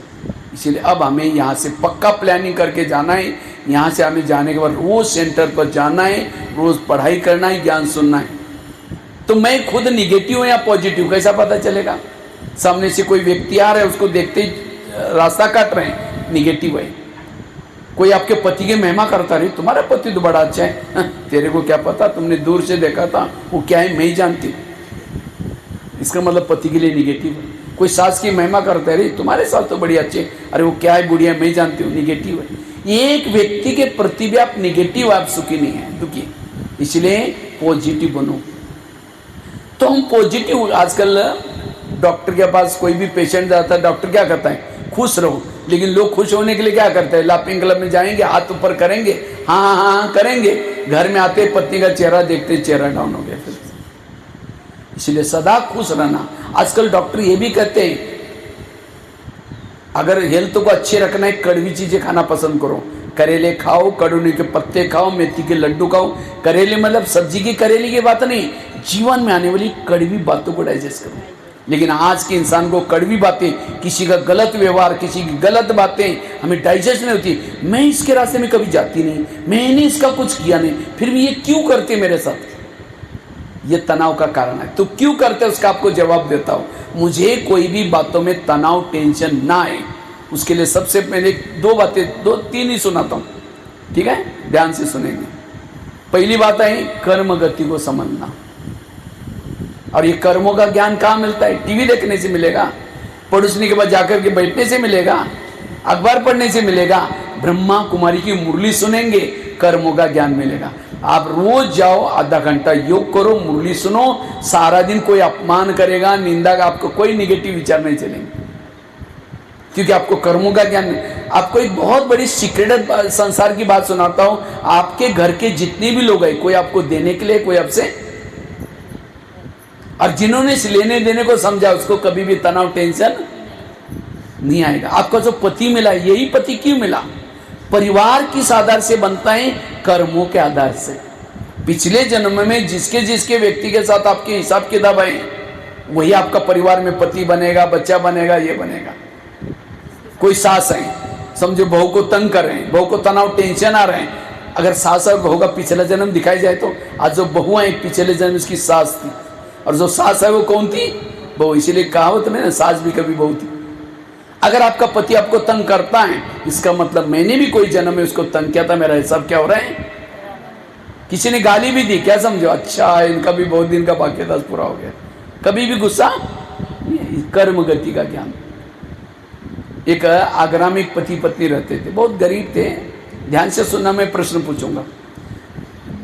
इसीलिए अब हमें यहाँ से पक्का प्लानिंग करके जाना है। यहाँ से हमें जाने के बाद रोज सेंटर पर जाना है, रोज पढ़ाई करना है, ज्ञान सुनना है। तो मैं खुद निगेटिव हूँ या पॉजिटिव कैसा पता चलेगा? सामने से कोई व्यक्ति आ रहा है, उसको देखते ही रास्ता काट रहे हैं, निगेटिव है। कोई आपके पति की महिमा करता रही, तुम्हारा पति तो बड़ा अच्छा है, तेरे को क्या पता, तुमने दूर से देखा था, वो क्या है मैं ही जानती। इसका मतलब पति के लिए निगेटिव है। कोई सास की महिमा करता रही, तुम्हारे सास तो बड़ी अच्छे, अरे वो क्या है बुढ़िया मैं जानती हूँ, निगेटिव है। एक व्यक्ति के प्रति भी आप निगेटिव, आप सुखी नहीं है, दुखी। इसलिए पॉजिटिव बनो। तो हम पॉजिटिव, आजकल डॉक्टर के पास कोई भी पेशेंट जाता है, डॉक्टर क्या करता है? खुश रहो। लेकिन लोग खुश होने के लिए क्या करते हैं? लाफिंग क्लब में जाएंगे, हाथ ऊपर करेंगे, हाँ हाँ हाँ करेंगे, घर में आते पत्नी का चेहरा देखते चेहरा डाउन हो गया। फिर इसलिए सदा खुश रहना। आजकल डॉक्टर ये भी कहते हैं अगर हेल्थ को अच्छे रखना है, कड़वी चीजें खाना पसंद करो। करेले खाओ, कड़ूनी के पत्ते खाओ, मेथी के लड्डू खाओ। करेले मतलब सब्जी की करेले की बात नहीं, जीवन में आने वाली कड़वी बातों को डाइजेस्ट करो। लेकिन आज के इंसान को कड़वी बातें, किसी का गलत व्यवहार, किसी की गलत बातें हमें डाइजेस्ट नहीं होती। मैं इसके रास्ते में कभी जाती नहीं, मैंने इसका कुछ किया नहीं, फिर भी ये क्यों करते मेरे साथ? ये तनाव का कारण है। तो क्यों करते उसका आपको जवाब देता हूँ। मुझे कोई भी बातों में तनाव, टेंशन ना आए, उसके लिए सबसे पहले 2 बातें, 2-3 ही सुनाता हूँ, ठीक है? ध्यान से सुनेंगे। पहली बात है कर्म गति को समझना। और ये कर्मों का ज्ञान कहाँ मिलता है? टीवी देखने से मिलेगा, पड़ोसनी के पास जाकर के बैठने से मिलेगा, अखबार पढ़ने से मिलेगा, ब्रह्मा कुमारी की मुरली सुनेंगे, कर्मों का ज्ञान मिलेगा। आप रोज जाओ, आधा घंटा योग करो, मुरली सुनो, सारा दिन कोई अपमान करेगा, निंदा का, आपको कोई निगेटिव विचार नहीं चलेंगे, क्योंकि आपको कर्मों का ज्ञान। आपको एक बहुत बड़ी सीक्रेट संसार की बात सुनाता हूं। आपके घर के जितने भी लोग हैं, कोई आपको देने के लिए, कोई आपसे, और जिन्होंने इस लेने देने को समझा, उसको कभी भी तनाव, टेंशन नहीं आएगा। आपका जो पति मिला, यही पति क्यों मिला? परिवार किस आधार से बनता है? कर्मों के आधार से। पिछले जन्म में जिसके जिसके व्यक्ति के साथ आपके हिसाब किताब है, वही आपका परिवार में पति बनेगा, बच्चा बनेगा, ये बनेगा। कोई सास है, समझो बहू को तंग कर रहे हैं, बहू को तनाव, टेंशन आ रहे हैं, अगर सास और बहू का पिछला जन्म दिखाई जाए तो आज जो बहू है पिछले जन्म इसकी सास थी, और जो सास है वो कौन थी? बहू। इसीलिए कहावत में ना, सास भी कभी बहू थी। अगर आपका पति आपको तंग करता है, इसका मतलब मैंने भी कोई जन्म में उसको तंग किया था, मेरा हिसाब क्या हो रहा है? किसी ने गाली भी दी, क्या समझो? अच्छा इनका भी बहुत दिन का बाकी था, पूरा हो गया। कभी भी गुस्सा, कर्म गति का ज्ञान। एक आगरा में एक पति पत्नी रहते थे, बहुत गरीब थे। ध्यान से सुनना, मैं प्रश्न पूछूंगा।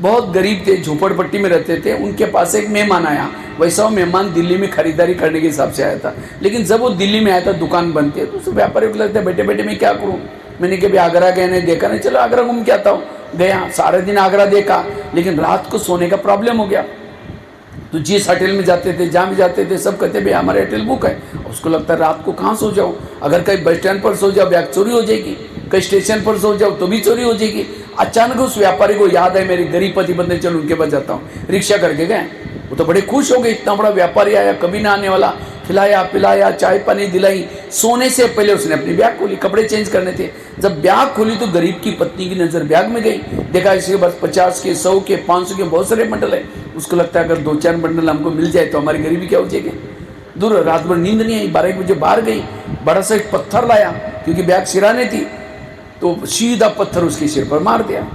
बहुत गरीब थे, झोपड़पट्टी में रहते थे। उनके पास एक मेहमान आया। वैसा वो मेहमान दिल्ली में खरीदारी करने के हिसाब से आया था, लेकिन जब वो दिल्ली में आया था, दुकान बंद थी, तो उस व्यापारी को लगता है बैठे बैठे मैं क्या करूँ। मैंने कभी आगरा गया नहीं, देखा नहीं, चलो आगरा घूम के आता हूँ। गया, सारे दिन आगरा देखा, लेकिन रात को सोने का प्रॉब्लम हो गया। तो जिस होटल में जाते थे, जहाँ भी जाते थे, सब कहते भाई हमारे होटल बुक है। उसको लगता है रात को कहाँ सो जाओ, अगर कहीं बस स्टैंड पर सो जाओ बैग चोरी हो जाएगी, कहीं स्टेशन पर सो जाओ तो भी चोरी हो जाएगी। अचानक उस व्यापारी को याद है मेरे गरीब पति बंदे, चलो उनके पास जाता हूँ, रिक्शा करके गए। वो तो बड़े खुश हो गए, इतना बड़ा व्यापारी आया, कभी ना आने वाला, खिलाया पिलाया, चाय पानी दिलाई। सोने से पहले उसने अपनी बैग खोली, कपड़े चेंज करने थे। जब बैग खोली तो गरीब की पत्नी की नज़र बैग में गई, देखा इसके पास 50 के 100 के 500 के बहुत सारे बंडल है। उसको लगता है अगर 2-4 बंडल हमको मिल जाए तो हमारी गरीबी क्या हो जाएगी। दूर रात भर नींद नहीं आई, 12 बजे बाहर गई, बड़ा सा एक पत्थर लाया क्योंकि बैग सिराने थी, तो सीधा पत्थर उसके सिर पर मार दिया।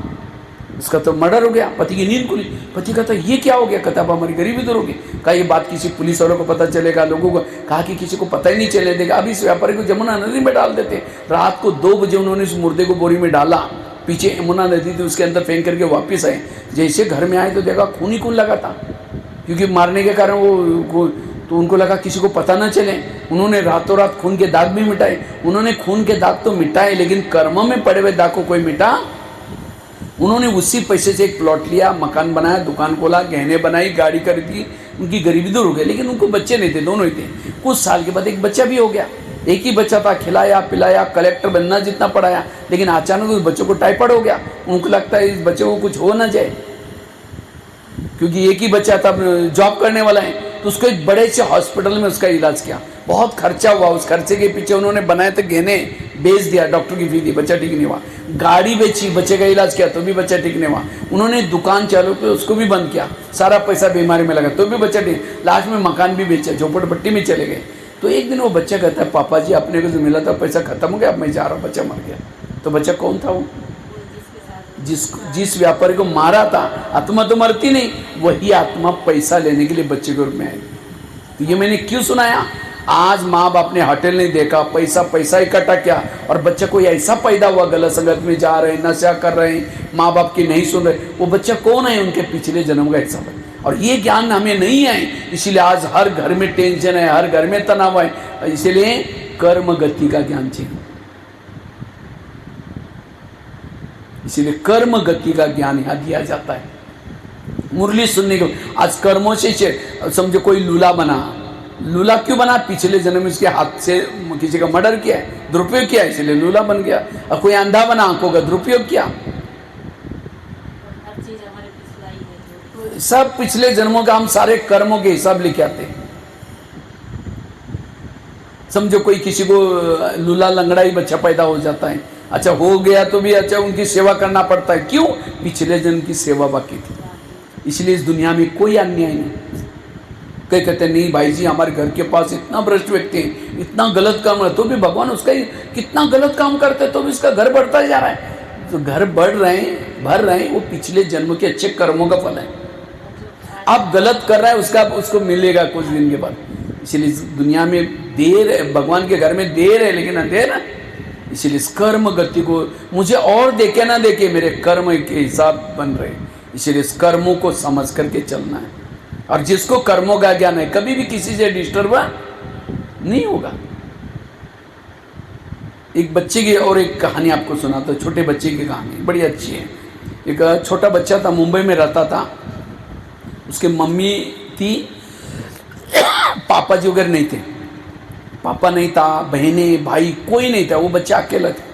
उसका तो मर्डर हो गया। पति की नींद खुली, पति कहता ये क्या हो गया, कहता अब हमारी गरीबी दूर होगी। कहा ये बात किसी पुलिस वालों को पता चलेगा, लोगों को कहा कि किसी को पता ही नहीं चले देगा। अब इस व्यापारी को जमुना नदी में डाल देते। रात को 2 बजे उन्होंने इस मुर्दे को बोरी में डाला, पीछे यमुना नदी थी उसके अंदर फेंक करके वापस आए। जैसे घर में आए तो देखा खून ही खून लगा था, क्योंकि मारने के कारण वो तो उनको लगा किसी को पता ना चले। उन्होंने रातों रात खून के दाग भी मिटाए। उन्होंने खून के दाग तो मिटाए, लेकिन कर्म में पड़े हुए दाग को कोई मिटा। उन्होंने उसी पैसे से एक प्लॉट लिया, मकान बनाया, दुकान खोला, गहने बनाई, गाड़ी खरीदी। उनकी गरीबी दूर हो गई, लेकिन उनको बच्चे नहीं थे, दोनों ही थे। कुछ साल के बाद एक बच्चा भी हो गया। एक ही बच्चा था, खिलाया पिलाया, कलेक्टर बनना जितना पढ़ाया, लेकिन अचानक उस बच्चे को टाइफाइड हो गया। उनको लगता है इस बच्चे को कुछ हो ना जाए, क्योंकि एक ही बच्चा था, जॉब करने वाला है। तो उसको एक बड़े से हॉस्पिटल में उसका इलाज किया, बहुत खर्चा हुआ। उस खर्चे के पीछे उन्होंने बनाए थे गहने, बेच दिया, डॉक्टर की फी दी, बच्चा ठीक नहीं हुआ। गाड़ी बेची, बच्चे का इलाज किया तो भी बच्चा ठीक नहीं हुआ। उन्होंने दुकान चालू की, उसको भी बंद किया, सारा पैसा बीमारी में लगा तो भी बच्चा ठीक। लास्ट में मकान भी बेचा, झोपड़पट्टी में चले गए। तो एक दिन वो बच्चा कहता है पापा जी अपने को जो मिला था पैसा खत्म हो गया, अब मैं जा रहा हूँ, बच्चा मर गया। तो बच्चा कौन था? वो जिस व्यापारी को मारा था। आत्मा तो मरती नहीं, वही आत्मा पैसा लेने के लिए बच्चे के रूप में आई। तो ये मैंने क्यों सुनाया? आज माँ बाप ने होटल नहीं देखा, पैसा इकट्ठा किया, और बच्चा कोई ऐसा पैदा हुआ गलत संगत में जा रहे हैं, नशा कर रहे हैं, माँ बाप की नहीं सुन रहे। वो बच्चा कौन है? उनके पिछले जन्म का हिस्सा है। और ये ज्ञान हमें नहीं है, इसीलिए आज हर घर में टेंशन है, हर घर में तनाव है। इसीलिए कर्म गति का ज्ञान चाहिए। इसीलिए कर्म गति का ज्ञान यहाँ दिया जाता है। मुरली सुनने को आज कर्मों से समझो कोई लूला बना, लूला क्यों बना? पिछले जन्म में उसके हाथ से किसी का मर्डर किया है, दुरुपयोग किया, इसलिए लूला बन गया। और कोई अंधा बना, आंखों का दुरुपयोग किया। सब पिछले जन्मों का हम सारे कर्मों के हिसाब लेके आते हैं। समझो कोई किसी को लूला लंगड़ा ही बच्चा पैदा हो जाता है, अच्छा हो गया तो भी अच्छा उनकी सेवा करना पड़ता है। क्यों? पिछले जन्म की सेवा बाकी थी। इसलिए इस दुनिया में कोई अन्याय नहीं। कई कहते नहीं भाई जी हमारे घर के पास इतना भ्रष्ट व्यक्ति है, इतना गलत काम है, तो भी भगवान उसका कितना गलत काम करते तो भी उसका घर बढ़ता जा रहा है। तो घर बढ़ रहे हैं, भर रहे हैं, वो पिछले जन्म के अच्छे कर्मों का फल है। आप गलत कर रहा है, उसको मिलेगा कुछ दिन के बाद। इसलिए इस दुनिया में देर है, भगवान के घर में देर है लेकिन अंधेर है। इसलिए इस कर्म गति को मुझे और देखे ना देखे, मेरे कर्म के हिसाब बन रहे। इसलिए इस कर्मों को समझ करके चलना है। और जिसको कर्मों का ज्ञान है कभी भी किसी से डिस्टर्ब नहीं होगा। एक बच्चे की और एक कहानी आपको सुनाता हूं, छोटे बच्चे की कहानी बड़ी अच्छी है। एक छोटा बच्चा था, मुंबई में रहता था। उसके मम्मी थी, पापा जी वगैरह नहीं थे। पापा नहीं था, बहनें भाई कोई नहीं था, वो बच्चा अकेला था।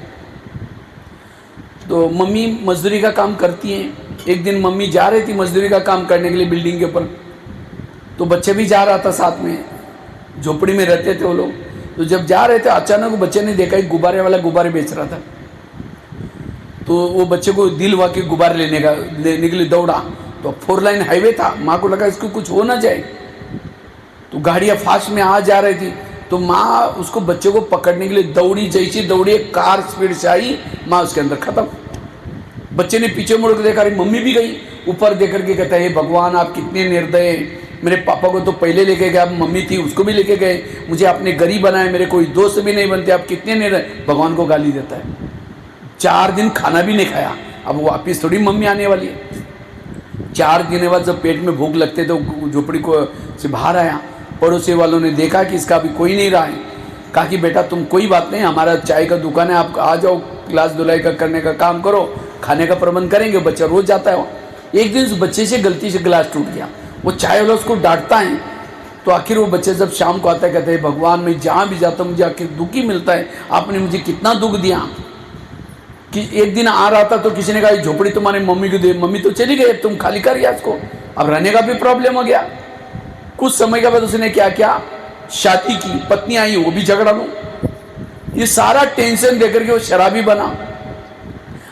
तो मम्मी मजदूरी का काम करती हैं। एक दिन मम्मी जा रही थी मजदूरी का काम करने के लिए बिल्डिंग के ऊपर, तो बच्चे भी जा रहा था साथ में, झोपड़ी में रहते थे वो लोग। तो जब जा रहे थे अचानक बच्चे ने देखा एक गुब्बारे वाला गुब्बारे बेच रहा था। तो वो बच्चे को दिल हुआ कि गुब्बारे लेने के लिए दौड़ा। तो 4 लाइन हाईवे था, माँ को लगा इसको कुछ हो ना जाए। तो गाड़ियाँ फास्ट में आ जा रही थी, तो माँ उसको बच्चे को पकड़ने के लिए दौड़ी, जैसी दौड़ी कार स्पीड से आई, माँ उसके अंदर खत्म। बच्चे ने पीछे मुड़ कर देखा, मम्मी भी गई। ऊपर देख करके कहता है हे भगवान आप कितने निर्दय हैं, मेरे पापा को तो पहले लेके गए, अब मम्मी थी उसको भी लेके गए, मुझे आपने गरीब बनाया, मेरे कोई दोस्त भी नहीं बनते, आप कितने निर्दय। भगवान को गाली देता है। 4 दिन खाना भी नहीं खाया, अब वापिस थोड़ी मम्मी आने वाली है। 4 दिन बाद जब पेट में भूख लगते तो झोपड़ी को से बाहर आया। पड़ोसी वालों ने देखा कि इसका अभी कोई नहीं रहा है, कहा कि बेटा तुम कोई बात नहीं, हमारा चाय का दुकान है, आप आ जाओ, गिलास धुलाई का करने का काम करो, खाने का प्रबंध करेंगे। बच्चा रोज जाता है। एक दिन उस बच्चे से गलती से गिलास टूट गया, वो चाय वाला उसको डांटता है। तो आखिर वो बच्चे जब शाम को आता है कहते हैं भगवान मैं जहाँ भी जाता हूँ मुझे आखिर दुख ही मिलता है, आपने मुझे कितना दुख दिया। कि एक दिन आ रहा था तो किसी ने कहा झोपड़ी तुम्हारी मम्मी को दे, मम्मी तो चली गई, तुम खाली कर दिया इसको, अब रहने का भी प्रॉब्लम हो गया। कुछ समय के बाद उसने क्या किया, शादी की, पत्नी आई वो भी झगड़ा लो, ये सारा टेंशन देकर के वो शराबी बना।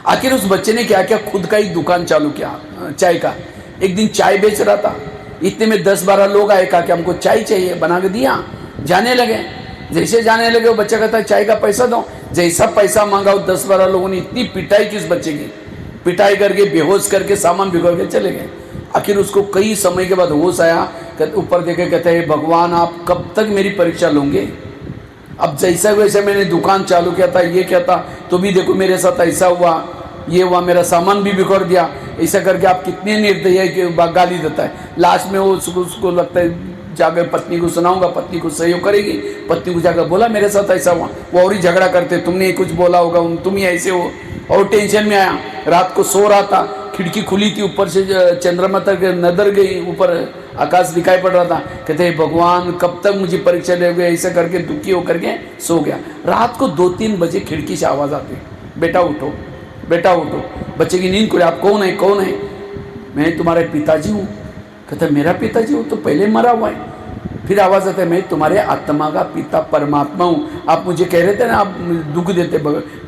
आखिर उस बच्चे ने क्या किया, खुद का ही दुकान चालू किया चाय का। एक दिन चाय बेच रहा था, इतने में 10-12 लोग आए, कहा कि हमको चाय चाहिए, बना के दिया, जाने लगे। जैसे जाने लगे वो बच्चा कहता है चाय का पैसा दो, जैसा पैसा मांगा वो 10-12 लोगों ने इतनी पिटाई की उस बच्चे की, पिटाई करके बेहोश करके सामान बिगड़ के चले गए। आखिर उसको कई समय के बाद होश आया, ऊपर देखे कहते हैं भगवान आप कब तक मेरी परीक्षा लोगे, अब जैसा वैसे मैंने दुकान चालू किया था, ये क्या था, तो भी देखो मेरे साथ ऐसा हुआ, ये हुआ, मेरा सामान भी बिगड़ दिया, ऐसा करके आप कितने निर्दयी है कि गाली देता है। लास्ट में वो उसको लगता है जाकर पत्नी को सुनाऊंगा, पत्नी को सहयोग करेगी, पत्नी को जाकर बोला मेरे साथ ऐसा हुआ, वो और ही झगड़ा करते, तुमने कुछ बोला होगा, तुम ही ऐसे हो, और टेंशन में आया। रात को सो रहा था, खिड़की खुली थी, ऊपर से चंद्रमा तक नजर गई, ऊपर आकाश दिखाई पड़ रहा था। कहते हैं भगवान कब तक मुझे परीक्षा लेगे, ऐसा करके दुखी होकर के सो गया। रात को 2-3 बजे खिड़की से आवाज़ आती, बेटा उठो, बेटा उठो। बच्चे की नींद खुली, आप कौन है, कौन है? मैं तुम्हारे पिताजी हूँ। कहता है मेरा पिताजी हूँ, तो पहले मरा हुआ है। फिर आवाज़ आता है मैं तुम्हारे आत्मा का पिता परमात्मा हूँ, आप मुझे कह रहे थे ना आप दुख देते।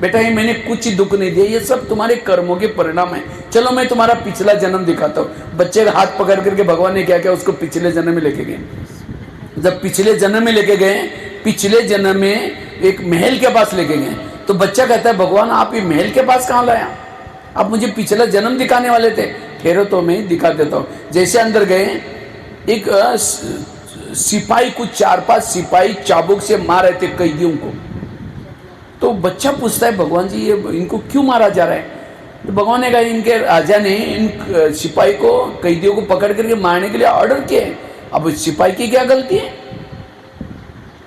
बेटा ये मैंने कुछ दुख नहीं दिया, ये सब तुम्हारे कर्मों के परिणाम है, चलो मैं तुम्हारा पिछला जन्म दिखाता हूँ। बच्चे का हाथ पकड़ करके भगवान ने क्या किया, उसको पिछले जन्म में लेके गए। जब पिछले जन्म में लेके गए, पिछले जन्म में एक महल के पास लेके गए, तो बच्चा कहता है भगवान आप ये महल के पास कहाँ लाया, आप मुझे पिछला जन्म दिखाने वाले थे। ठहरो तो मैं दिखा देता हूँ। जैसे अंदर गए, एक सिपाही, कुछ 4-5 सिपाही चाबुक से मार रहे थे कैदियों को। तो बच्चा पूछता है भगवान जी ये इनको क्यों मारा जा रहा है? तो भगवान ने कहा इनके राजा ने इन सिपाही को, कैदियों को पकड़ करके मारने के लिए ऑर्डर किया है, अब सिपाही की क्या गलती है?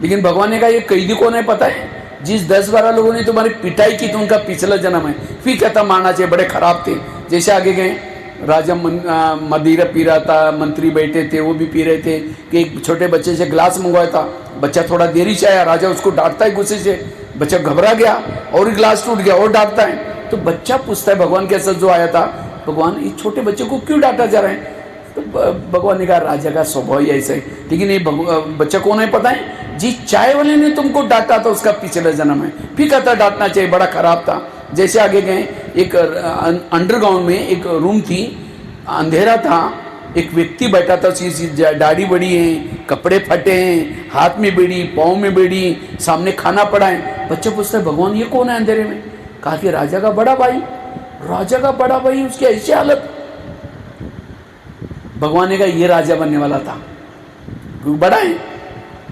लेकिन भगवान ने कहा ये कैदी को नहीं पता है, जिस 10-12 लोगों ने तुम्हारी पिटाई की तो उनका पिछला जन्म है। फिर कहता मारना चाहिए, बड़े खराब थे। जैसे आगे गए, राजा मदिरा पी रहा था, मंत्री बैठे थे वो भी पी रहे थे, कि एक छोटे बच्चे से ग्लास मंगवाया था, बच्चा थोड़ा देरी से आया, राजा उसको डांटता है गुस्से से, बच्चा घबरा गया और ग्लास टूट गया और डांटता है। तो बच्चा पूछता है भगवान के साथ जो आया था, भगवान इस छोटे बच्चे को क्यों डांटा जा रहा है? तो भगवान ने कहा राजा का स्वभाव ही ऐसा है, लेकिन ये बच्चा को नहीं पता है जी चाय वाले ने तुमको डांटा था उसका पिछला जन्म है। फिर कहता डांटना चाहिए, बड़ा खराब था। जैसे आगे गए, एक अंडरग्राउंड में एक रूम थी, अंधेरा था, एक व्यक्ति बैठा था, उसकी दाढ़ी बड़ी है, कपड़े फटे हैं, हाथ में बेड़ी, पाँव में बेड़ी, सामने खाना पड़ा है। बच्चा पूछता है भगवान ये कौन है अंधेरे में? कहा कि राजा का बड़ा भाई। राजा का बड़ा भाई, उसकी ऐसी हालत। भगवान ने कहा ये राजा बनने वाला था, बड़ा है,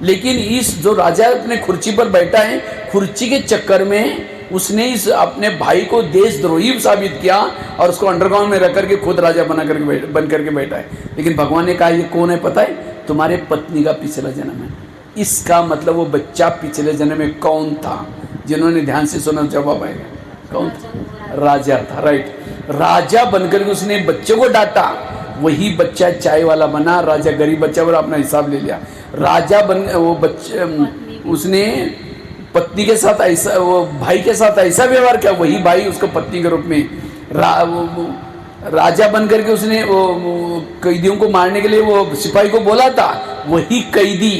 लेकिन इस जो राजा अपने कुर्सी पर बैठा है, कुर्सी के चक्कर में उसने इस अपने भाई को देशद्रोही साबित किया और उसको अंडरग्राउंड में रख करके खुद राजा बन करके बैठा है। लेकिन भगवान ने कहा ये कौन है पता है? तुम्हारे पत्नी का पिछला जन्म है। इसका मतलब वो बच्चा पिछले जन्म में कौन था? जिन्होंने ध्यान से सुना जवाब आएगा, कौन था? राजा था, राइट। राजा बनकर उसने बच्चे को डांटा, वही बच्चा चाय वाला बना, राजा गरीब बच्चा पर अपना हिसाब ले लिया। राजा बन, वो बच्चे, उसने पत्नी के साथ ऐसा, वो भाई के साथ ऐसा व्यवहार किया, वही भाई उसको पत्नी के रूप में राजा बन करके उसने वो कैदियों को मारने के लिए वो सिपाही को बोला था, वही कैदी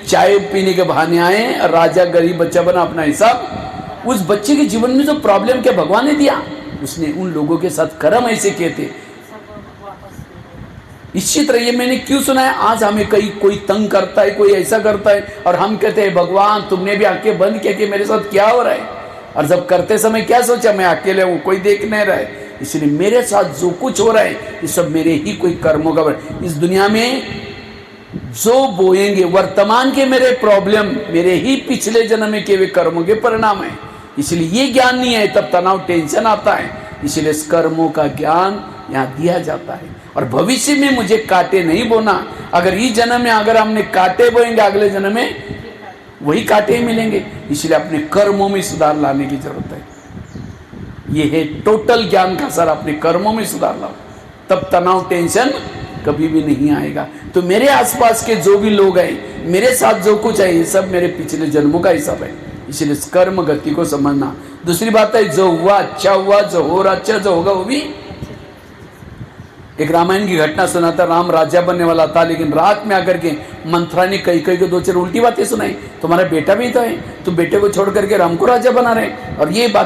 चाय पीने के बहाने आए, राजा गरीब बच्चा बना, अपना हिसाब। उस बच्चे के जीवन में जो प्रॉब्लम क्या भगवान ने दिया, उसने उन लोगों के साथ कर्म ऐसे किए थे। इसी तरह ये मैंने क्यों सुना है, आज हमें कोई तंग करता है, कोई ऐसा करता है, और हम कहते हैं भगवान तुमने भी आंखें बंद किया कि मेरे साथ क्या हो रहा है। और जब करते समय क्या सोचा, मैं अकेले हूँ, कोई देख नहीं रहा है, इसलिए मेरे साथ जो कुछ हो रहा है ये सब मेरे ही कोई कर्मों का। इस दुनिया में जो बोएंगे वर्तमान के मेरे प्रॉब्लम मेरे ही पिछले जन्म में के वे कर्मों के परिणाम है। इसलिए ये ज्ञान नहीं है तब तनाव टेंशन आता है, इसलिए इस कर्मों का ज्ञान यहाँ दिया जाता है। और भविष्य में मुझे कांटे नहीं बोना, अगर इस जन्म में अगर हमने कांटे बोएंगे अगले जन्म में वही कांटे ही मिलेंगे। इसलिए अपने कर्मों में सुधार लाने की जरूरत है। ये है टोटल ज्ञान का सर, अपने कर्मों में सुधार लाओ, तब तनाव टेंशन कभी भी नहीं आएगा। तो मेरे आसपास के जो भी लोग हैं, मेरे साथ जो कुछ है, ये सब मेरे पिछले जन्मों का हिसाब है। इसलिए कर्म गति को समझना। दूसरी बात है, जो हुआ अच्छा हुआ, जो हो रहा अच्छा, जो होगा वो भी। एक रामायण की घटना सुनाता, राम राजा बनने वाला था, लेकिन रात में आकर के मंथरा ने कई कई को दो चार उल्टी बातें सुनाई। तुम्हारा बेटा भी तो है, तुम बेटे को छोड़ करके राम को राजा बना रहे, और ये बात